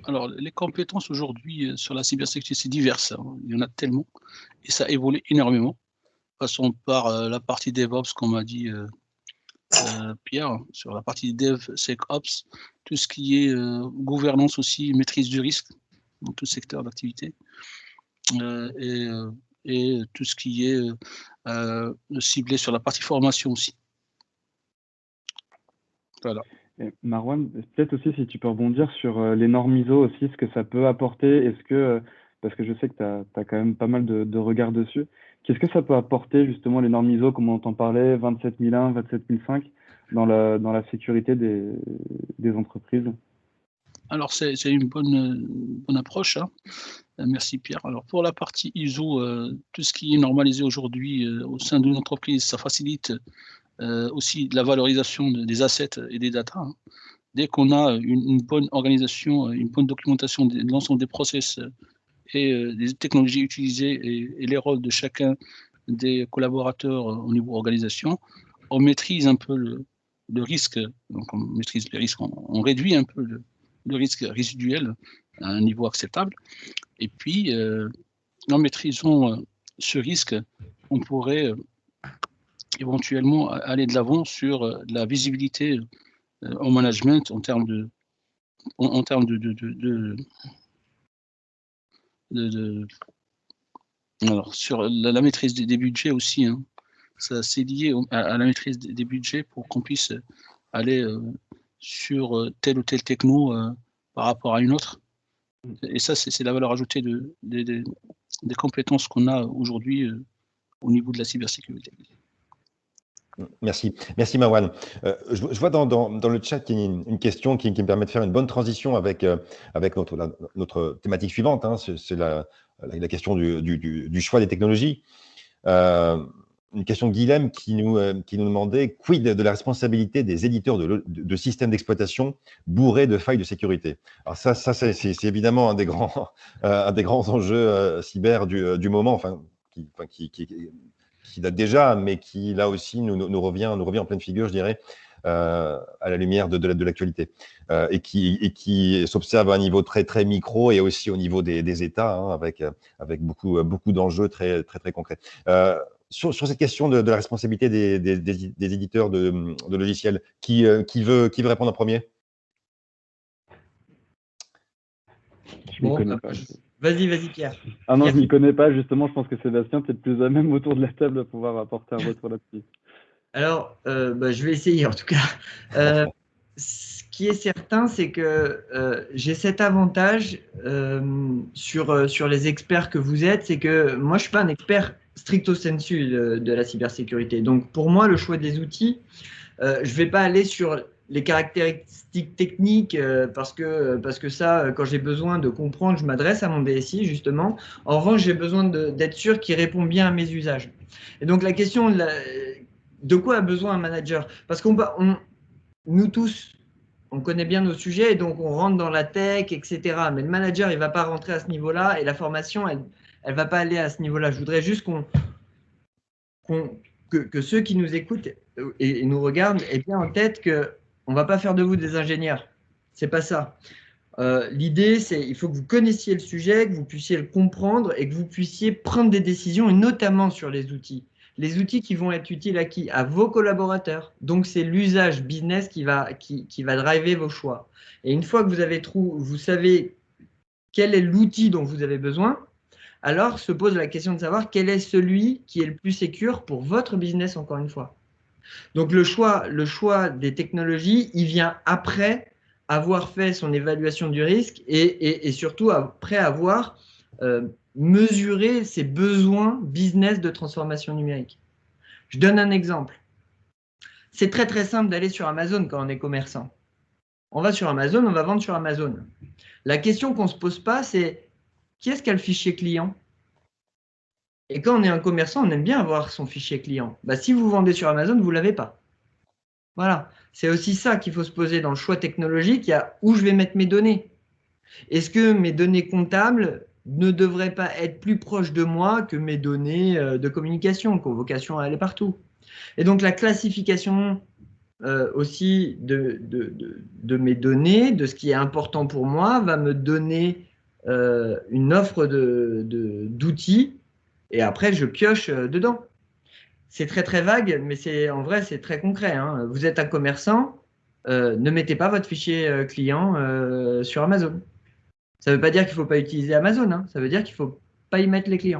Alors, les compétences aujourd'hui sur la cybersécurité, c'est divers. Il y en a tellement et ça évolue énormément. Passons par la partie DevOps, comme a dit Pierre, sur la partie DevSecOps, tout ce qui est gouvernance aussi, maîtrise du risque dans tout secteur d'activité, et tout ce qui est ciblé sur la partie formation aussi. Voilà. Et Marouane, peut-être aussi si tu peux rebondir sur les normes ISO aussi, ce que ça peut apporter, parce que je sais que tu as quand même pas mal de regard dessus, qu'est-ce que ça peut apporter justement les normes ISO, comme on entend parler, 27001, 27005, dans la sécurité des entreprises? Alors c'est une bonne approche, hein. Merci Pierre. Alors pour la partie ISO, tout ce qui est normalisé aujourd'hui au sein d'une entreprise, ça facilite aussi la valorisation des assets et des data, hein. dès qu'on a une bonne organisation, une bonne documentation de l'ensemble des process et des technologies utilisées et les rôles de chacun des collaborateurs au niveau organisation, on maîtrise un peu le risque. Donc on maîtrise les risques, on réduit un peu le risque résiduel à un niveau acceptable. Et puis, en maîtrisant ce risque, on pourrait éventuellement aller de l'avant sur la visibilité au management en termes de alors sur la maîtrise des budgets aussi, hein. Ça, c'est lié à la maîtrise des budgets pour qu'on puisse aller sur telle ou telle techno par rapport à une autre. Et ça, c'est la valeur ajoutée des compétences qu'on a aujourd'hui au niveau de la cybersécurité. Merci. Merci Marwan. Je vois dans le chat qu'il y a une question qui me permet de faire une bonne transition avec notre thématique suivante, hein. C'est la question du choix des technologies. Une question de Guilhem qui nous demandait quid de la responsabilité des éditeurs de systèmes d'exploitation bourrés de failles de sécurité. Alors ça c'est évidemment un des grands enjeux cyber du moment, enfin qui date déjà, mais qui là aussi nous revient en pleine figure, je dirais, à la lumière de l'actualité, et qui s'observe à un niveau très très micro et aussi au niveau des États, hein, avec beaucoup d'enjeux très concrets. Sur cette question de la responsabilité des éditeurs de logiciels, qui veut répondre en premier? Je m'y connais pas. Vas-y, Pierre. Ah non, Pierre. je m'y connais pas, justement, je pense que Sébastien, tu es plus à même autour de la table à pouvoir apporter un retour là-dessus. Alors, je vais essayer en tout cas. Ce qui est certain, c'est que j'ai cet avantage sur les experts que vous êtes, c'est que moi, je ne suis pas un expert stricto sensu de la cybersécurité. Donc, pour moi, le choix des outils, je ne vais pas aller sur les caractéristiques techniques parce que ça, quand j'ai besoin de comprendre, je m'adresse à mon DSI, justement. En revanche, j'ai besoin d'être sûr qu'il répond bien à mes usages. Et donc, la question de quoi a besoin un manager? Parce nous tous, on connaît bien nos sujets et donc on rentre dans la tech, etc. Mais le manager, il ne va pas rentrer à ce niveau-là et la formation, elle ne va pas aller à ce niveau-là. Je voudrais juste que ceux qui nous écoutent et nous regardent aient bien en tête qu'on ne va pas faire de vous des ingénieurs. Ce n'est pas ça. L'idée, c'est qu'il faut que vous connaissiez le sujet, que vous puissiez le comprendre et que vous puissiez prendre des décisions, et notamment sur les outils. Les outils qui vont être utiles à qui? À vos collaborateurs. Donc, c'est l'usage business qui va driver vos choix. Et une fois que vous savez quel est l'outil dont vous avez besoin, alors se pose la question de savoir quel est celui qui est le plus sécure pour votre business, encore une fois. Donc, le choix des technologies, il vient après avoir fait son évaluation du risque et surtout après avoir mesurer ses besoins business de transformation numérique. Je donne un exemple. C'est très très simple d'aller sur Amazon quand on est commerçant. On va sur Amazon, on va vendre sur Amazon. La question qu'on ne se pose pas, c'est qui est-ce qui a le fichier client? Et quand on est un commerçant, on aime bien avoir son fichier client. Si vous vendez sur Amazon, vous ne l'avez pas. Voilà. C'est aussi ça qu'il faut se poser dans le choix technologique. Il y a où je vais mettre mes données. Est-ce que mes données comptables ne devraient pas être plus proches de moi que mes données de communication, qui ont vocation à aller partout? Et donc, la classification aussi de mes données, de ce qui est important pour moi, va me donner une offre d'outils et après, je pioche dedans. C'est très, très vague, mais en vrai, c'est très concret, hein. Vous êtes un commerçant, ne mettez pas votre fichier client sur Amazon. Ça ne veut pas dire qu'il ne faut pas utiliser Amazon, hein. Ça veut dire qu'il ne faut pas y mettre les clients.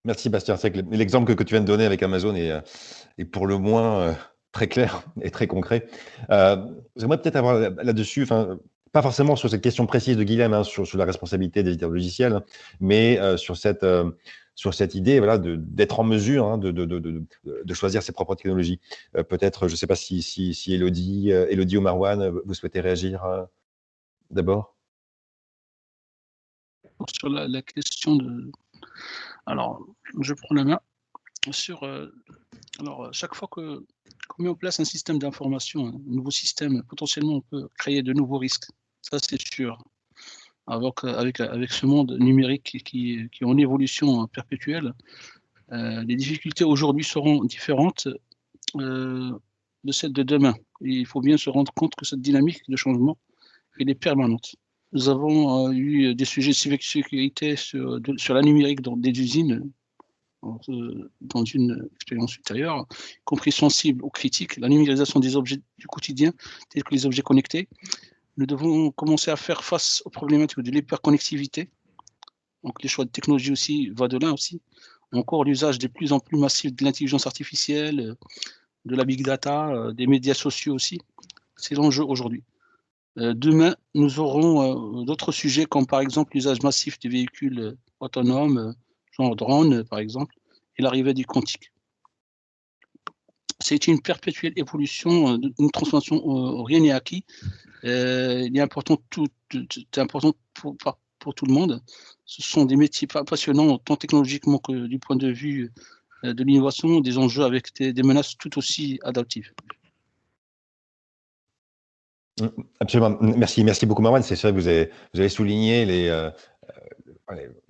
Merci Bastien. C'est que l'exemple que tu viens de donner avec Amazon est pour le moins très clair et très concret. J'aimerais peut-être avoir là-dessus, pas forcément sur cette question précise de Guilhem, hein, sur la responsabilité des éditeurs logiciels, hein, mais sur cette idée, voilà, d'être en mesure, hein, de choisir ses propres technologies. Peut-être, je ne sais pas si Elodie ou Marwan, vous souhaitez réagir d'abord? Sur la question de... Alors, je prends la main. Alors, chaque fois que on met en place un système d'information, un nouveau système, potentiellement on peut créer de nouveaux risques. Ça, c'est sûr. Avec ce monde numérique qui est en évolution perpétuelle, les difficultés aujourd'hui seront différentes de celles de demain. Et il faut bien se rendre compte que cette dynamique de changement, elle est permanente. Nous avons eu des sujets de cybersécurité sur la numérique dans des usines, dans une expérience ultérieure, y compris sensible aux critiques, la numérisation des objets du quotidien, tels que les objets connectés. Nous devons commencer à faire face aux problématiques de l'hyperconnectivité. Donc les choix de technologie aussi va de là aussi. Encore l'usage de plus en plus massif de l'intelligence artificielle, de la big data, des médias sociaux aussi. C'est l'enjeu aujourd'hui. Demain, nous aurons d'autres sujets comme par exemple l'usage massif des véhicules autonomes, genre drones par exemple, et l'arrivée du quantique. C'est une perpétuelle évolution, une transformation, rien n'est acquis. Il est important, c'est important pour tout le monde. Ce sont des métiers passionnants, tant technologiquement que du point de vue de l'innovation, des enjeux avec des menaces tout aussi adaptives. Absolument. Merci beaucoup, Marwan. C'est vrai que vous avez souligné les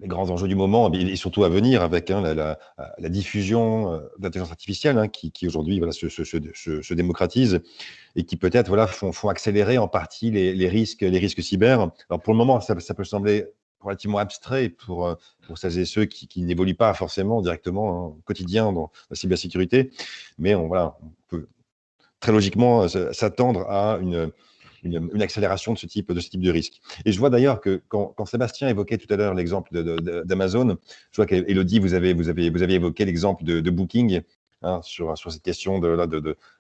grands enjeux du moment et surtout à venir avec la diffusion d'intelligence artificielle qui aujourd'hui se démocratise et qui peut-être font accélérer en partie les risques cyber. Alors pour le moment, ça peut sembler relativement abstrait pour celles et ceux qui n'évoluent pas forcément directement au quotidien dans la cybersécurité, mais on peut très logiquement s'attendre à une accélération de ce type de risque. Et je vois d'ailleurs que quand Sébastien évoquait tout à l'heure l'exemple d'Amazon, je vois qu'Élodie, vous avez évoqué l'exemple de Booking sur cette question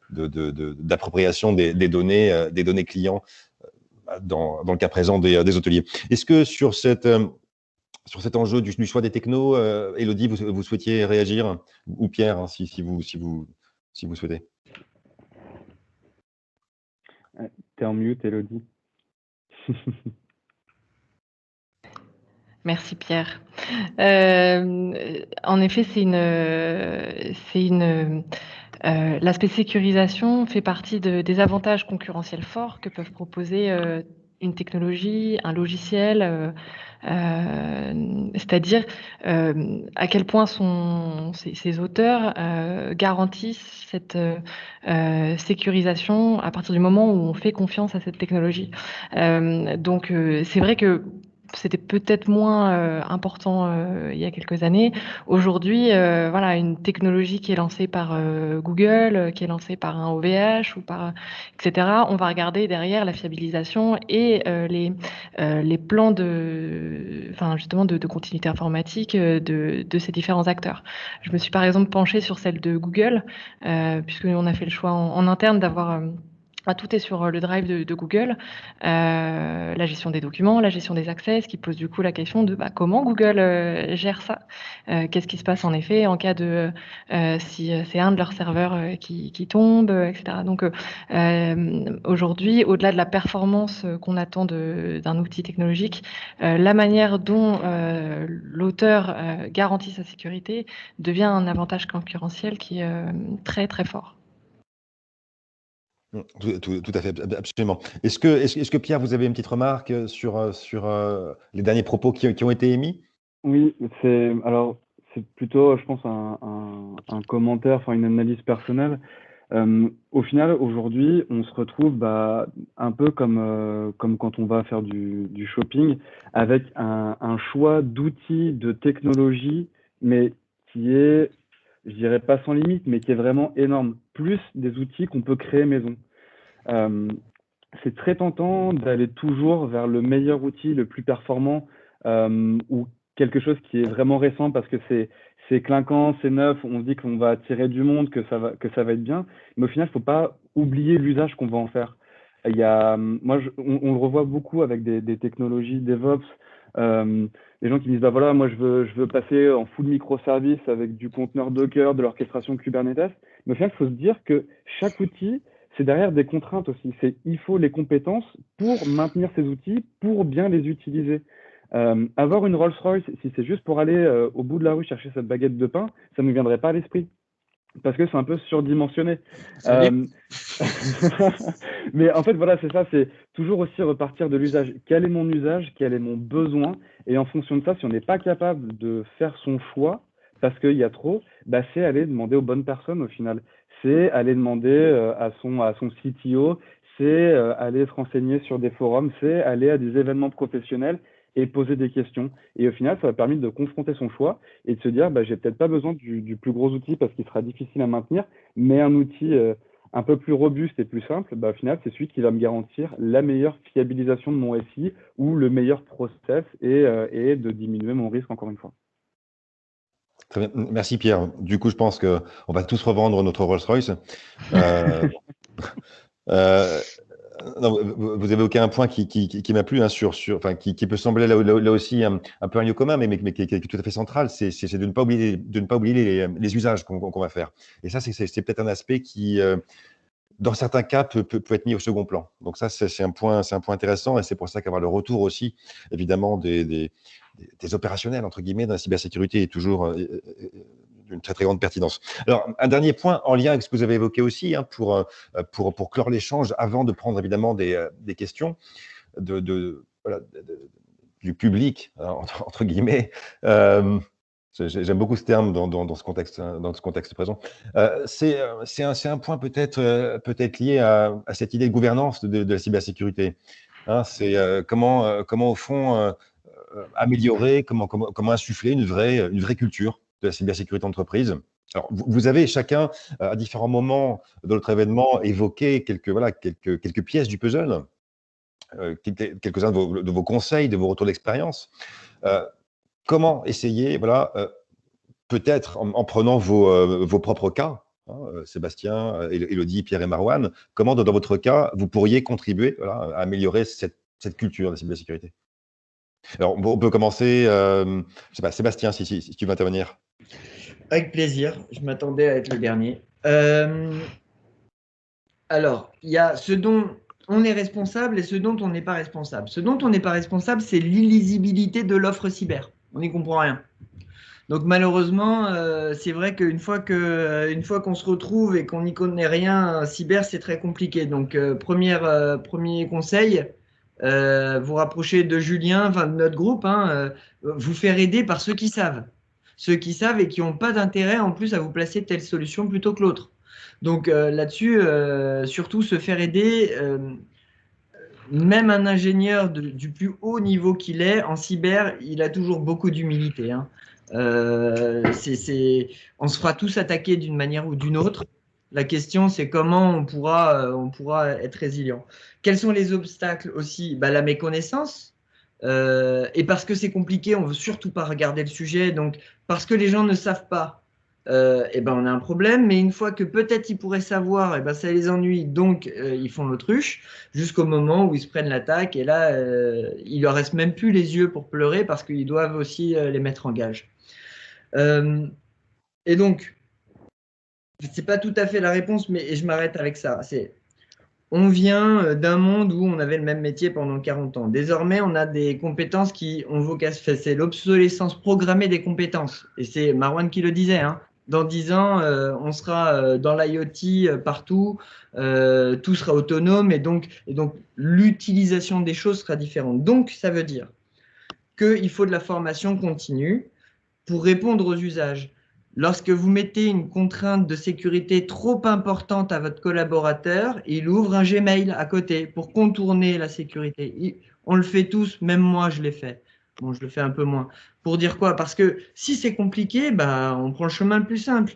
d'appropriation des données clients dans le cas présent des hôteliers. Est-ce que sur cet enjeu du choix des technos, Élodie, vous souhaitiez réagir, ou Pierre, si vous souhaitez? T'es en mute, Élodie. Merci Pierre. En effet, l'aspect sécurisation fait partie des avantages concurrentiels forts que peuvent proposer une technologie, un logiciel, c'est-à-dire à quel point ces auteurs garantissent cette sécurisation à partir du moment où on fait confiance à cette technologie. Donc c'est vrai que c'était peut-être moins important il y a quelques années. Aujourd'hui, une technologie qui est lancée par Google, qui est lancée par un OVH ou etc. On va regarder derrière la fiabilisation et les plans de continuité informatique de ces différents acteurs. Je me suis par exemple penchée sur celle de Google, puisqu'on a fait le choix en interne d'avoir tout est sur le drive de Google, la gestion des documents, la gestion des accès, ce qui pose du coup la question de comment Google gère ça. Qu'est-ce qui se passe en effet en cas de si c'est un de leurs serveurs qui tombe, etc. Donc aujourd'hui, au-delà de la performance qu'on attend d'un outil technologique, la manière dont l'auteur garantit sa sécurité devient un avantage concurrentiel qui est très très fort. Tout à fait, absolument. Est-ce que Pierre, vous avez une petite remarque sur les derniers propos qui ont été émis? Oui, c'est plutôt, je pense, un commentaire, enfin une analyse personnelle. Au final, aujourd'hui, on se retrouve un peu comme quand on va faire du shopping, avec un choix d'outils, de technologies, mais qui est, je dirais pas sans limite, mais qui est vraiment énorme. Plus des outils qu'on peut créer maison. C'est très tentant d'aller toujours vers le meilleur outil, le plus performant, ou quelque chose qui est vraiment récent parce que c'est clinquant, c'est neuf, on se dit qu'on va attirer du monde, que ça va être bien. Mais au final, il ne faut pas oublier l'usage qu'on va en faire. On le revoit beaucoup avec des technologies DevOps, les gens qui disent moi je veux passer en full microservice avec du conteneur Docker, de l'orchestration Kubernetes. Mais au final, il faut se dire que chaque outil, c'est derrière des contraintes aussi. Il faut les compétences pour maintenir ces outils, pour bien les utiliser. Avoir une Rolls-Royce, si c'est juste pour aller au bout de la rue chercher cette baguette de pain, ça ne nous viendrait pas à l'esprit. parce que c'est un peu surdimensionné. Salut. Mais en fait, voilà, c'est ça, c'est toujours aussi repartir de l'usage. Quel est mon usage? Quel est mon besoin? Et en fonction de ça, si on n'est pas capable de faire son choix, parce qu'il y a trop, bah, c'est aller demander aux bonnes personnes au final. C'est aller demander à son CTO, c'est aller se renseigner sur des forums, c'est aller à des événements professionnels et poser des questions. Et au final, ça va permettre de confronter son choix et de se dire, bah, j'ai peut-être pas besoin du plus gros outil parce qu'il sera difficile à maintenir, mais un outil un peu plus robuste et plus simple, bah, au final, c'est celui qui va me garantir la meilleure fiabilisation de mon SI ou le meilleur process et de diminuer mon risque encore une fois. Très bien. Merci Pierre. Du coup, je pense qu'on va tous revendre notre Rolls-Royce. Euh, euh, non, vous évoquez un point qui m'a plu, hein, enfin, qui peut sembler là aussi un peu un lieu commun, mais qui est tout à fait central, c'est de ne pas oublier les usages qu'on va faire. Et ça, c'est peut-être un aspect qui, dans certains cas, peut être mis au second plan. Donc ça, c'est un point intéressant, et c'est pour ça qu'avoir le retour aussi, évidemment, des opérationnels, entre guillemets, dans la cybersécurité est toujours d'une très, très grande pertinence. Alors, un dernier point en lien avec ce que vous avez évoqué aussi, hein, pour clore l'échange, avant de prendre évidemment des questions du public, hein, entre guillemets. J'aime beaucoup ce terme dans ce contexte présent. C'est un point peut-être lié à cette idée de gouvernance de la cybersécurité. Hein, c'est comment au fond améliorer, comment insuffler une vraie culture de la cybersécurité d'entreprise. Alors, vous avez chacun, à différents moments de notre événement, évoqué quelques pièces du puzzle, quelques-uns de vos conseils, de vos retours d'expérience. Comment essayer, peut-être en prenant vos propres cas, hein, Sébastien, Élodie, Pierre et Marouane, comment dans votre cas, vous pourriez contribuer à améliorer cette culture de la cybersécurité? Alors, on peut commencer, je sais pas, Sébastien, si tu veux intervenir. Avec plaisir, je m'attendais à être le dernier. Alors, il y a ce dont on est responsable et ce dont on n'est pas responsable. Ce dont on n'est pas responsable, c'est l'illisibilité de l'offre cyber. On n'y comprend rien. Donc malheureusement, c'est vrai qu'une fois qu'on se retrouve et qu'on n'y connaît rien, cyber, c'est très compliqué. Donc premier conseil, vous rapprochez de Julien, enfin de notre groupe, hein, vous faire aider par ceux qui savent. Ceux qui savent et qui n'ont pas d'intérêt en plus à vous placer telle solution plutôt que l'autre. Donc là-dessus, surtout se faire aider, même un ingénieur du plus haut niveau qu'il est, en cyber, il a toujours beaucoup d'humilité, hein. On se fera tous attaquer d'une manière ou d'une autre. La question, c'est comment on pourra être résilient. Quels sont les obstacles aussi? La méconnaissance. Et parce que c'est compliqué, on ne veut surtout pas regarder le sujet. Donc, parce que les gens ne savent pas, on a un problème. Mais une fois que peut-être ils pourraient savoir, ça les ennuie. Donc, ils font l'autruche jusqu'au moment où ils se prennent l'attaque. Et là, il leur reste même plus les yeux pour pleurer parce qu'ils doivent aussi les mettre en gage. Et donc, c'est pas tout à fait la réponse, mais je m'arrête avec ça. On vient d'un monde où on avait le même métier pendant 40 ans. Désormais, on a des compétences qui ont vocation. C'est l'obsolescence programmée des compétences. Et c'est Marouane qui le disait, hein. Dans 10 ans, on sera dans l'IoT partout, tout sera autonome et donc l'utilisation des choses sera différente. Donc, ça veut dire qu'il faut de la formation continue pour répondre aux usages. Lorsque vous mettez une contrainte de sécurité trop importante à votre collaborateur, il ouvre un Gmail à côté pour contourner la sécurité. On le fait tous, même moi je l'ai fait. Bon, je le fais un peu moins. Pour dire quoi? Parce que si c'est compliqué, on prend le chemin le plus simple.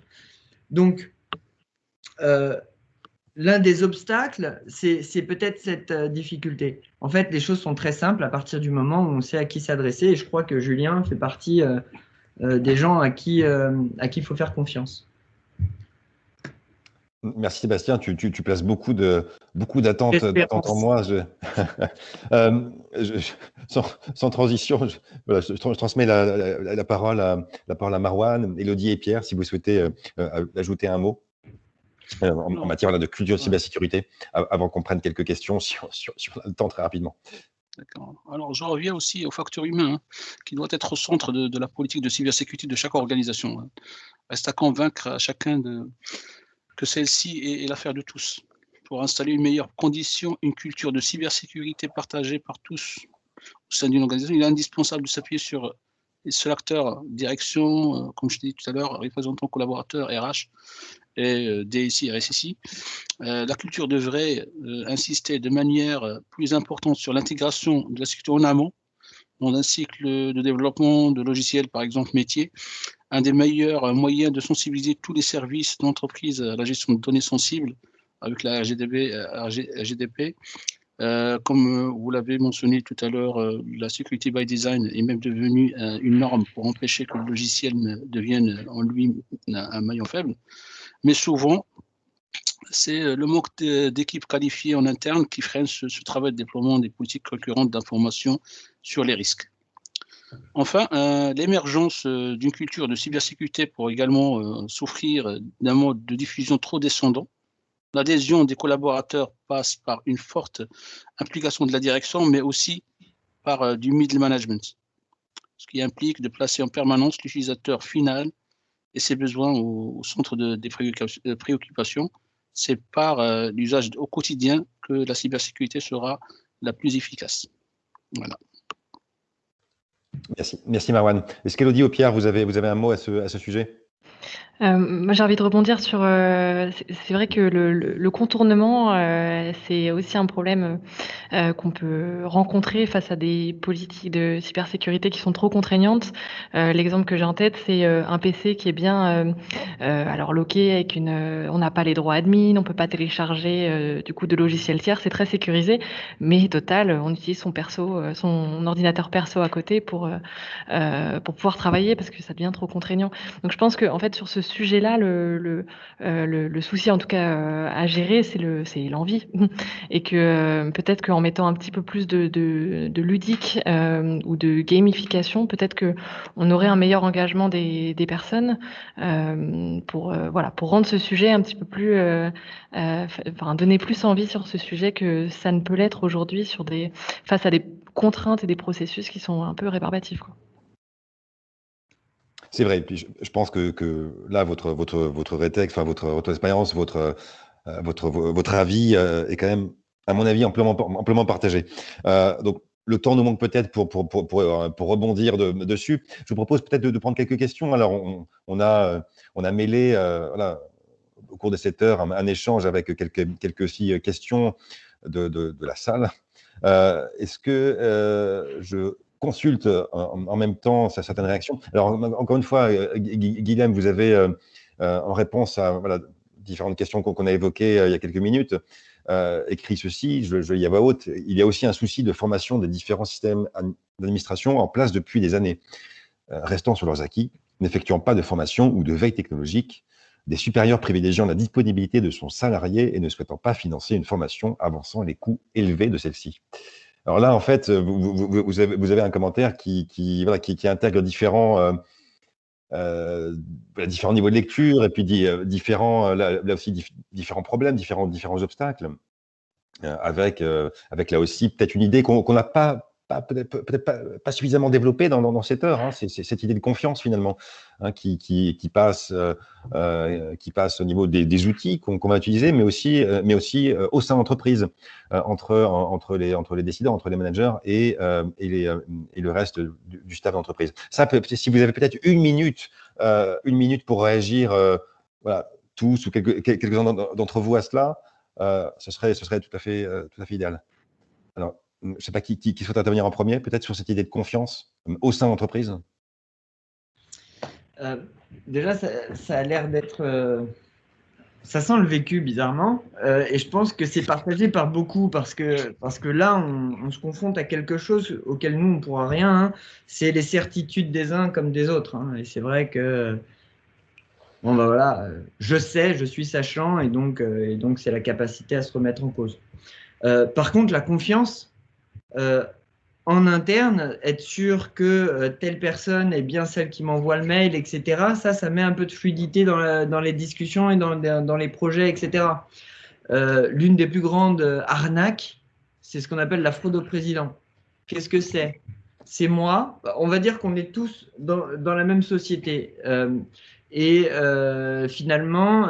Donc, l'un des obstacles, c'est peut-être cette difficulté. En fait, les choses sont très simples à partir du moment où on sait à qui s'adresser. Et je crois que Julien fait partie des gens à qui il faut faire confiance. Merci Sébastien, tu places beaucoup d'attentes en moi. Sans transition, je transmets la parole à Marouane, Élodie et Pierre, si vous souhaitez ajouter un mot en matière de culture de cybersécurité, avant qu'on prenne quelques questions sur le temps très rapidement. D'accord. Alors, je reviens aussi au facteur humain, hein, qui doit être au centre de la politique de cybersécurité de chaque organisation, hein. Reste à convaincre à chacun que celle-ci est l'affaire de tous. Pour installer une meilleure condition, une culture de cybersécurité partagée par tous au sein d'une organisation, il est indispensable de s'appuyer sur les seuls acteurs, direction, comme je t'ai dit tout à l'heure, représentants, collaborateurs, RH et DSI, RSSI. La culture devrait insister de manière plus importante sur l'intégration de la sécurité en amont, dans un cycle de développement de logiciels, par exemple métier. Un des meilleurs moyens de sensibiliser tous les services d'entreprise à la gestion de données sensibles avec la RGDP. Comme vous l'avez mentionné tout à l'heure, la security by design est même devenue une norme pour empêcher que le logiciel ne devienne en lui un maillon faible. Mais souvent, c'est le manque d'équipes qualifiées en interne qui freine ce travail de déploiement des politiques concurrentes d'information sur les risques. Enfin, l'émergence d'une culture de cybersécurité pourrait également souffrir d'un mode de diffusion trop descendant. L'adhésion des collaborateurs passe par une forte implication de la direction, mais aussi par du middle management, ce qui implique de placer en permanence l'utilisateur final et ses besoins au centre des préoccupations. C'est par l'usage au quotidien que la cybersécurité sera la plus efficace. Voilà. Merci Marwan. Est-ce qu'Élodie ou Pierre, vous avez un mot à ce sujet ? Moi, j'ai envie de rebondir sur. C'est vrai que le contournement, c'est aussi un problème qu'on peut rencontrer face à des politiques de cybersécurité qui sont trop contraignantes. L'exemple que j'ai en tête, c'est un PC qui est bien alors loqué avec on n'a pas les droits admin, on peut pas télécharger du coup de logiciels tiers, c'est très sécurisé, mais total, on utilise son ordinateur perso à côté pour pouvoir travailler parce que ça devient trop contraignant. Donc je pense que en fait sur ce sujet-là, le souci en tout cas à gérer, c'est l'envie et que peut-être qu'en mettant un petit peu plus de ludique ou de gamification, peut-être que on aurait un meilleur engagement des personnes pour rendre ce sujet un petit peu plus, donner plus envie sur ce sujet que ça ne peut l'être aujourd'hui face à des contraintes et des processus qui sont un peu rébarbatifs, quoi. C'est vrai. Puis je pense que là, votre rétexte, enfin votre expérience, votre avis est quand même, à mon avis, amplement partagé. Donc le temps nous manque peut-être pour rebondir dessus. Je vous propose peut-être de prendre quelques questions. Alors on a mêlé voilà, au cours de cette heure un échange avec quelques aussi questions de la salle. Est-ce que je consulte en même temps certaines réactions? Alors, encore une fois, Guilhem, vous avez, en réponse à différentes questions qu'on a évoquées il y a quelques minutes, écrit ceci, je lis à voix haute: il y a aussi un souci de formation des différents systèmes d'administration en place depuis des années, restant sur leurs acquis, n'effectuant pas de formation ou de veille technologique, des supérieurs privilégiant la disponibilité de son salarié et ne souhaitant pas financer une formation, avançant les coûts élevés de celle-ci. Alors là, en fait, vous avez un commentaire qui intègre différents niveaux de lecture et puis là aussi différents problèmes, différents obstacles, avec là aussi peut-être une idée qu'on n'a peut-être pas suffisamment développée dans cette heure. Hein. C'est cette idée de confiance finalement, hein, qui passe au niveau des outils qu'on va utiliser, mais aussi au sein de l'entreprise, entre les décideurs, entre les managers et le reste du staff d'entreprise. Ça, si vous avez peut-être une minute pour réagir, voilà, tous ou quelques-uns d'entre vous à cela, ce serait tout à fait idéal. Alors, je ne sais pas qui souhaite intervenir en premier, peut-être sur cette idée de confiance au sein de l'entreprise. Déjà, ça a l'air d'être... ça sent le vécu, bizarrement, et je pense que c'est partagé par beaucoup, parce que là, on se confronte à quelque chose auquel nous, on ne pourra rien. Hein. C'est les certitudes des uns comme des autres. Hein. Et c'est vrai que... Bon, ben voilà, je sais, je suis sachant, et donc c'est la capacité à se remettre en cause. Par contre, la confiance... en interne, être sûr que telle personne est bien celle qui m'envoie le mail, etc., ça met un peu de fluidité dans les discussions et dans les projets, etc. L'une des plus grandes arnaques, c'est ce qu'on appelle la fraude au président. Qu'est-ce que c'est? C'est moi, on va dire qu'on est tous dans la même société. Et finalement,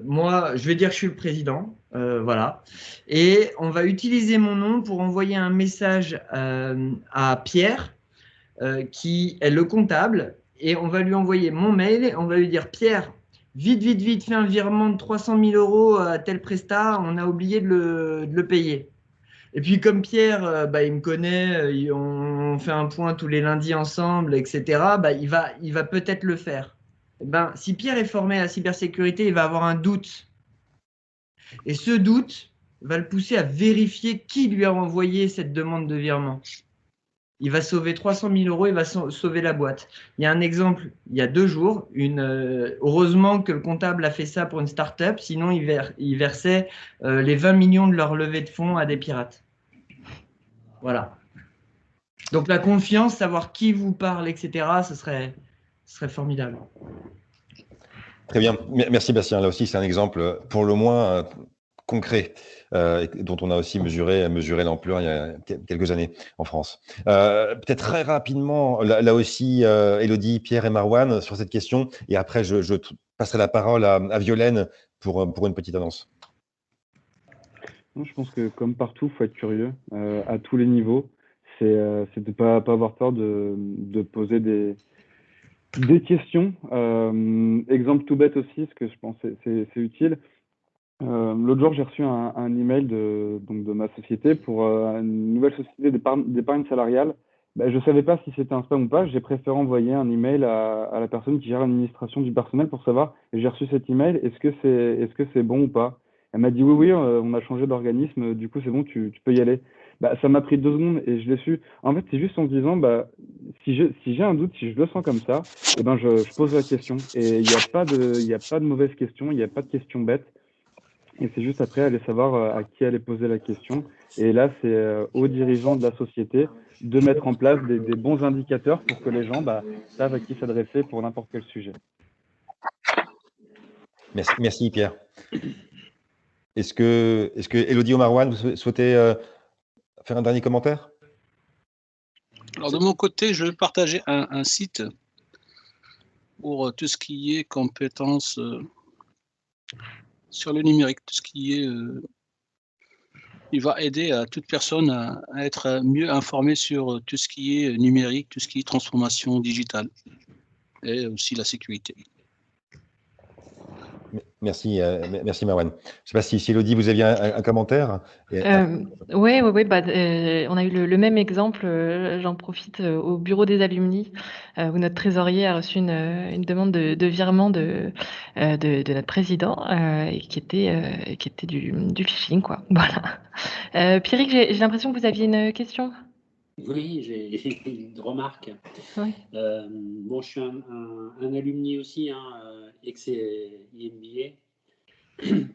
moi, je vais dire que je suis le président. Voilà. Et on va utiliser mon nom pour envoyer un message à Pierre, qui est le comptable. Et on va lui envoyer mon mail. Et on va lui dire, Pierre, vite, vite, vite, fais un virement de 300 000 euros à tel prestat. On a oublié de le payer. Et puis comme Pierre, il me connaît, on fait un point tous les lundis ensemble, etc., il va peut-être le faire. Si Pierre est formé à la cybersécurité, il va avoir un doute. Et ce doute va le pousser à vérifier qui lui a envoyé cette demande de virement. Il va sauver 300 000 euros, il va sauver la boîte. Il y a un exemple, il y a 2 jours, heureusement que le comptable a fait ça pour une start-up, sinon il versait les 20 millions de leur levée de fonds à des pirates. Voilà. Donc la confiance, savoir qui vous parle, etc., ce serait formidable. Très bien. Merci Bastien. Là aussi, c'est un exemple pour le moins concret, dont on a aussi mesuré l'ampleur il y a quelques années en France. Peut-être très rapidement, là aussi, Élodie, Pierre et Marwan, sur cette question, et après, je passerai la parole à Violaine pour une petite annonce. Non, je pense que comme partout, il faut être curieux à tous les niveaux. C'est de ne pas avoir peur de poser des questions. Exemple tout bête aussi, parce que je pense que c'est utile. L'autre jour, j'ai reçu un email de ma société pour une nouvelle société d'épargne salariale. Je ne savais pas si c'était un spam ou pas. J'ai préféré envoyer un email à la personne qui gère l'administration du personnel pour savoir, j'ai reçu cet email, est-ce que c'est bon ou pas? Elle m'a dit oui, on a changé d'organisme, du coup c'est bon, tu peux y aller. Ça m'a pris 2 secondes et je l'ai su. En fait, c'est juste en me disant, si j'ai un doute, si je le sens comme ça, je pose la question. Et il n'y a pas de mauvaise question, il n'y a pas de question bête. Et c'est juste après aller savoir à qui aller poser la question. Et là, c'est aux dirigeants de la société de mettre en place des bons indicateurs pour que les gens savent à qui s'adresser pour n'importe quel sujet. Merci Pierre. Est-ce que Élodie ou Marwan, vous souhaitez faire un dernier commentaire? Alors de mon côté, je vais partager un site pour tout ce qui est compétences sur le numérique, tout ce qui est il va aider à toute personne à être mieux informée sur tout ce qui est numérique, tout ce qui est transformation digitale et aussi la sécurité. Merci Marwan. Je ne sais pas si Élodie, vous aviez un commentaire. Oui, on a eu le même exemple. J'en profite au bureau des alumni où notre trésorier a reçu une demande de virement de notre président et qui était du phishing, quoi. Voilà. Pierrick, j'ai l'impression que vous aviez une question. Oui, j'ai une remarque. Oui. Je suis un alumni aussi, ex-IMBA.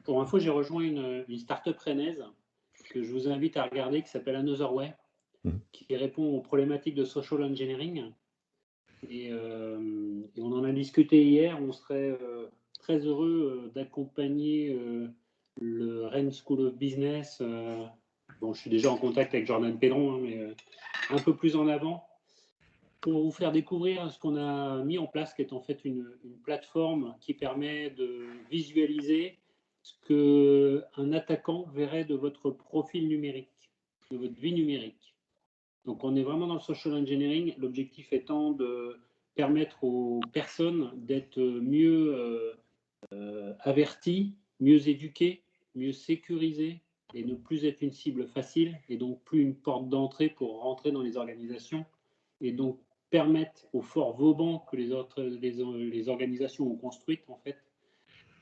Pour info, j'ai rejoint une start-up rennaise que je vous invite à regarder qui s'appelle Anotherway, qui répond aux problématiques de social engineering. Et on en a discuté hier. On serait très heureux d'accompagner le Rennes School of Business. Je suis déjà en contact avec Jordan Pedron, mais un peu plus en avant, pour vous faire découvrir ce qu'on a mis en place, qui est en fait une plateforme qui permet de visualiser ce qu'un attaquant verrait de votre profil numérique, de votre vie numérique. Donc on est vraiment dans le social engineering, l'objectif étant de permettre aux personnes d'être mieux averties, mieux éduquées, mieux sécurisées, et ne plus être une cible facile, et donc plus une porte d'entrée pour rentrer dans les organisations, et donc permettre aux forts Vauban que les organisations ont construites, en fait,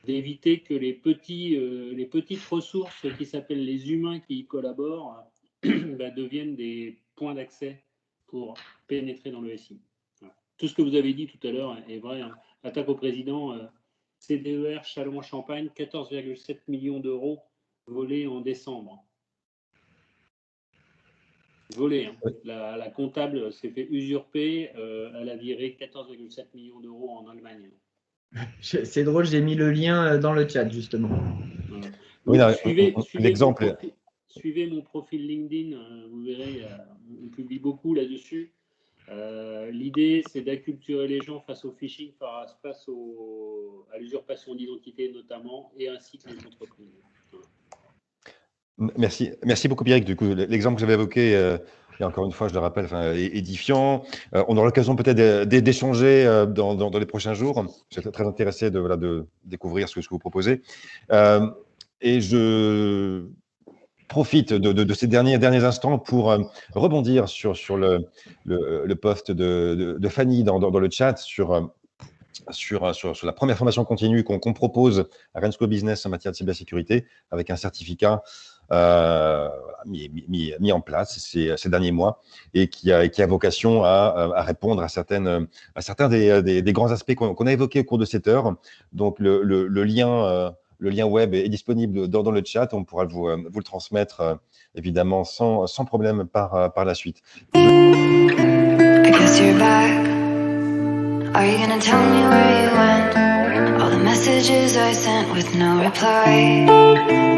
d'éviter que les petites ressources qui s'appellent les humains qui y collaborent deviennent des points d'accès pour pénétrer dans le SI. Voilà. Tout ce que vous avez dit tout à l'heure est vrai. Attaque au président, CDER, Châlons-en-Champagne, 14,7 millions d'euros volés en décembre. Volé. Oui. La comptable s'est fait usurper. Elle a viré 14,7 millions d'euros en Allemagne. C'est drôle, j'ai mis le lien dans le chat, justement. Voilà. Oui, suivez mon profil LinkedIn. Vous verrez, on publie beaucoup là-dessus. L'idée, c'est d'acculturer les gens face au phishing, face à l'usurpation d'identité notamment, et ainsi que les entreprises. Merci beaucoup, Pierrick. Du coup, l'exemple que j'avais évoqué, et encore une fois, je le rappelle, est édifiant. On aura l'occasion peut-être d'échanger dans les prochains jours. Je suis très intéressé de découvrir ce que vous proposez. Et je profite de ces derniers instants pour rebondir sur le post de Fanny dans le chat sur la première formation continue qu'on propose à Rennes School of Business en matière de cybersécurité, avec un certificat mis en place ces derniers mois, et qui a vocation à répondre à certains des grands aspects qu'on a évoqués au cours de cette heure. Donc le lien web est disponible dans le chat. On pourra vous le transmettre évidemment sans problème par la suite. I guess you're back. Are you gonna tell me where you went? All the messages I sent with no reply.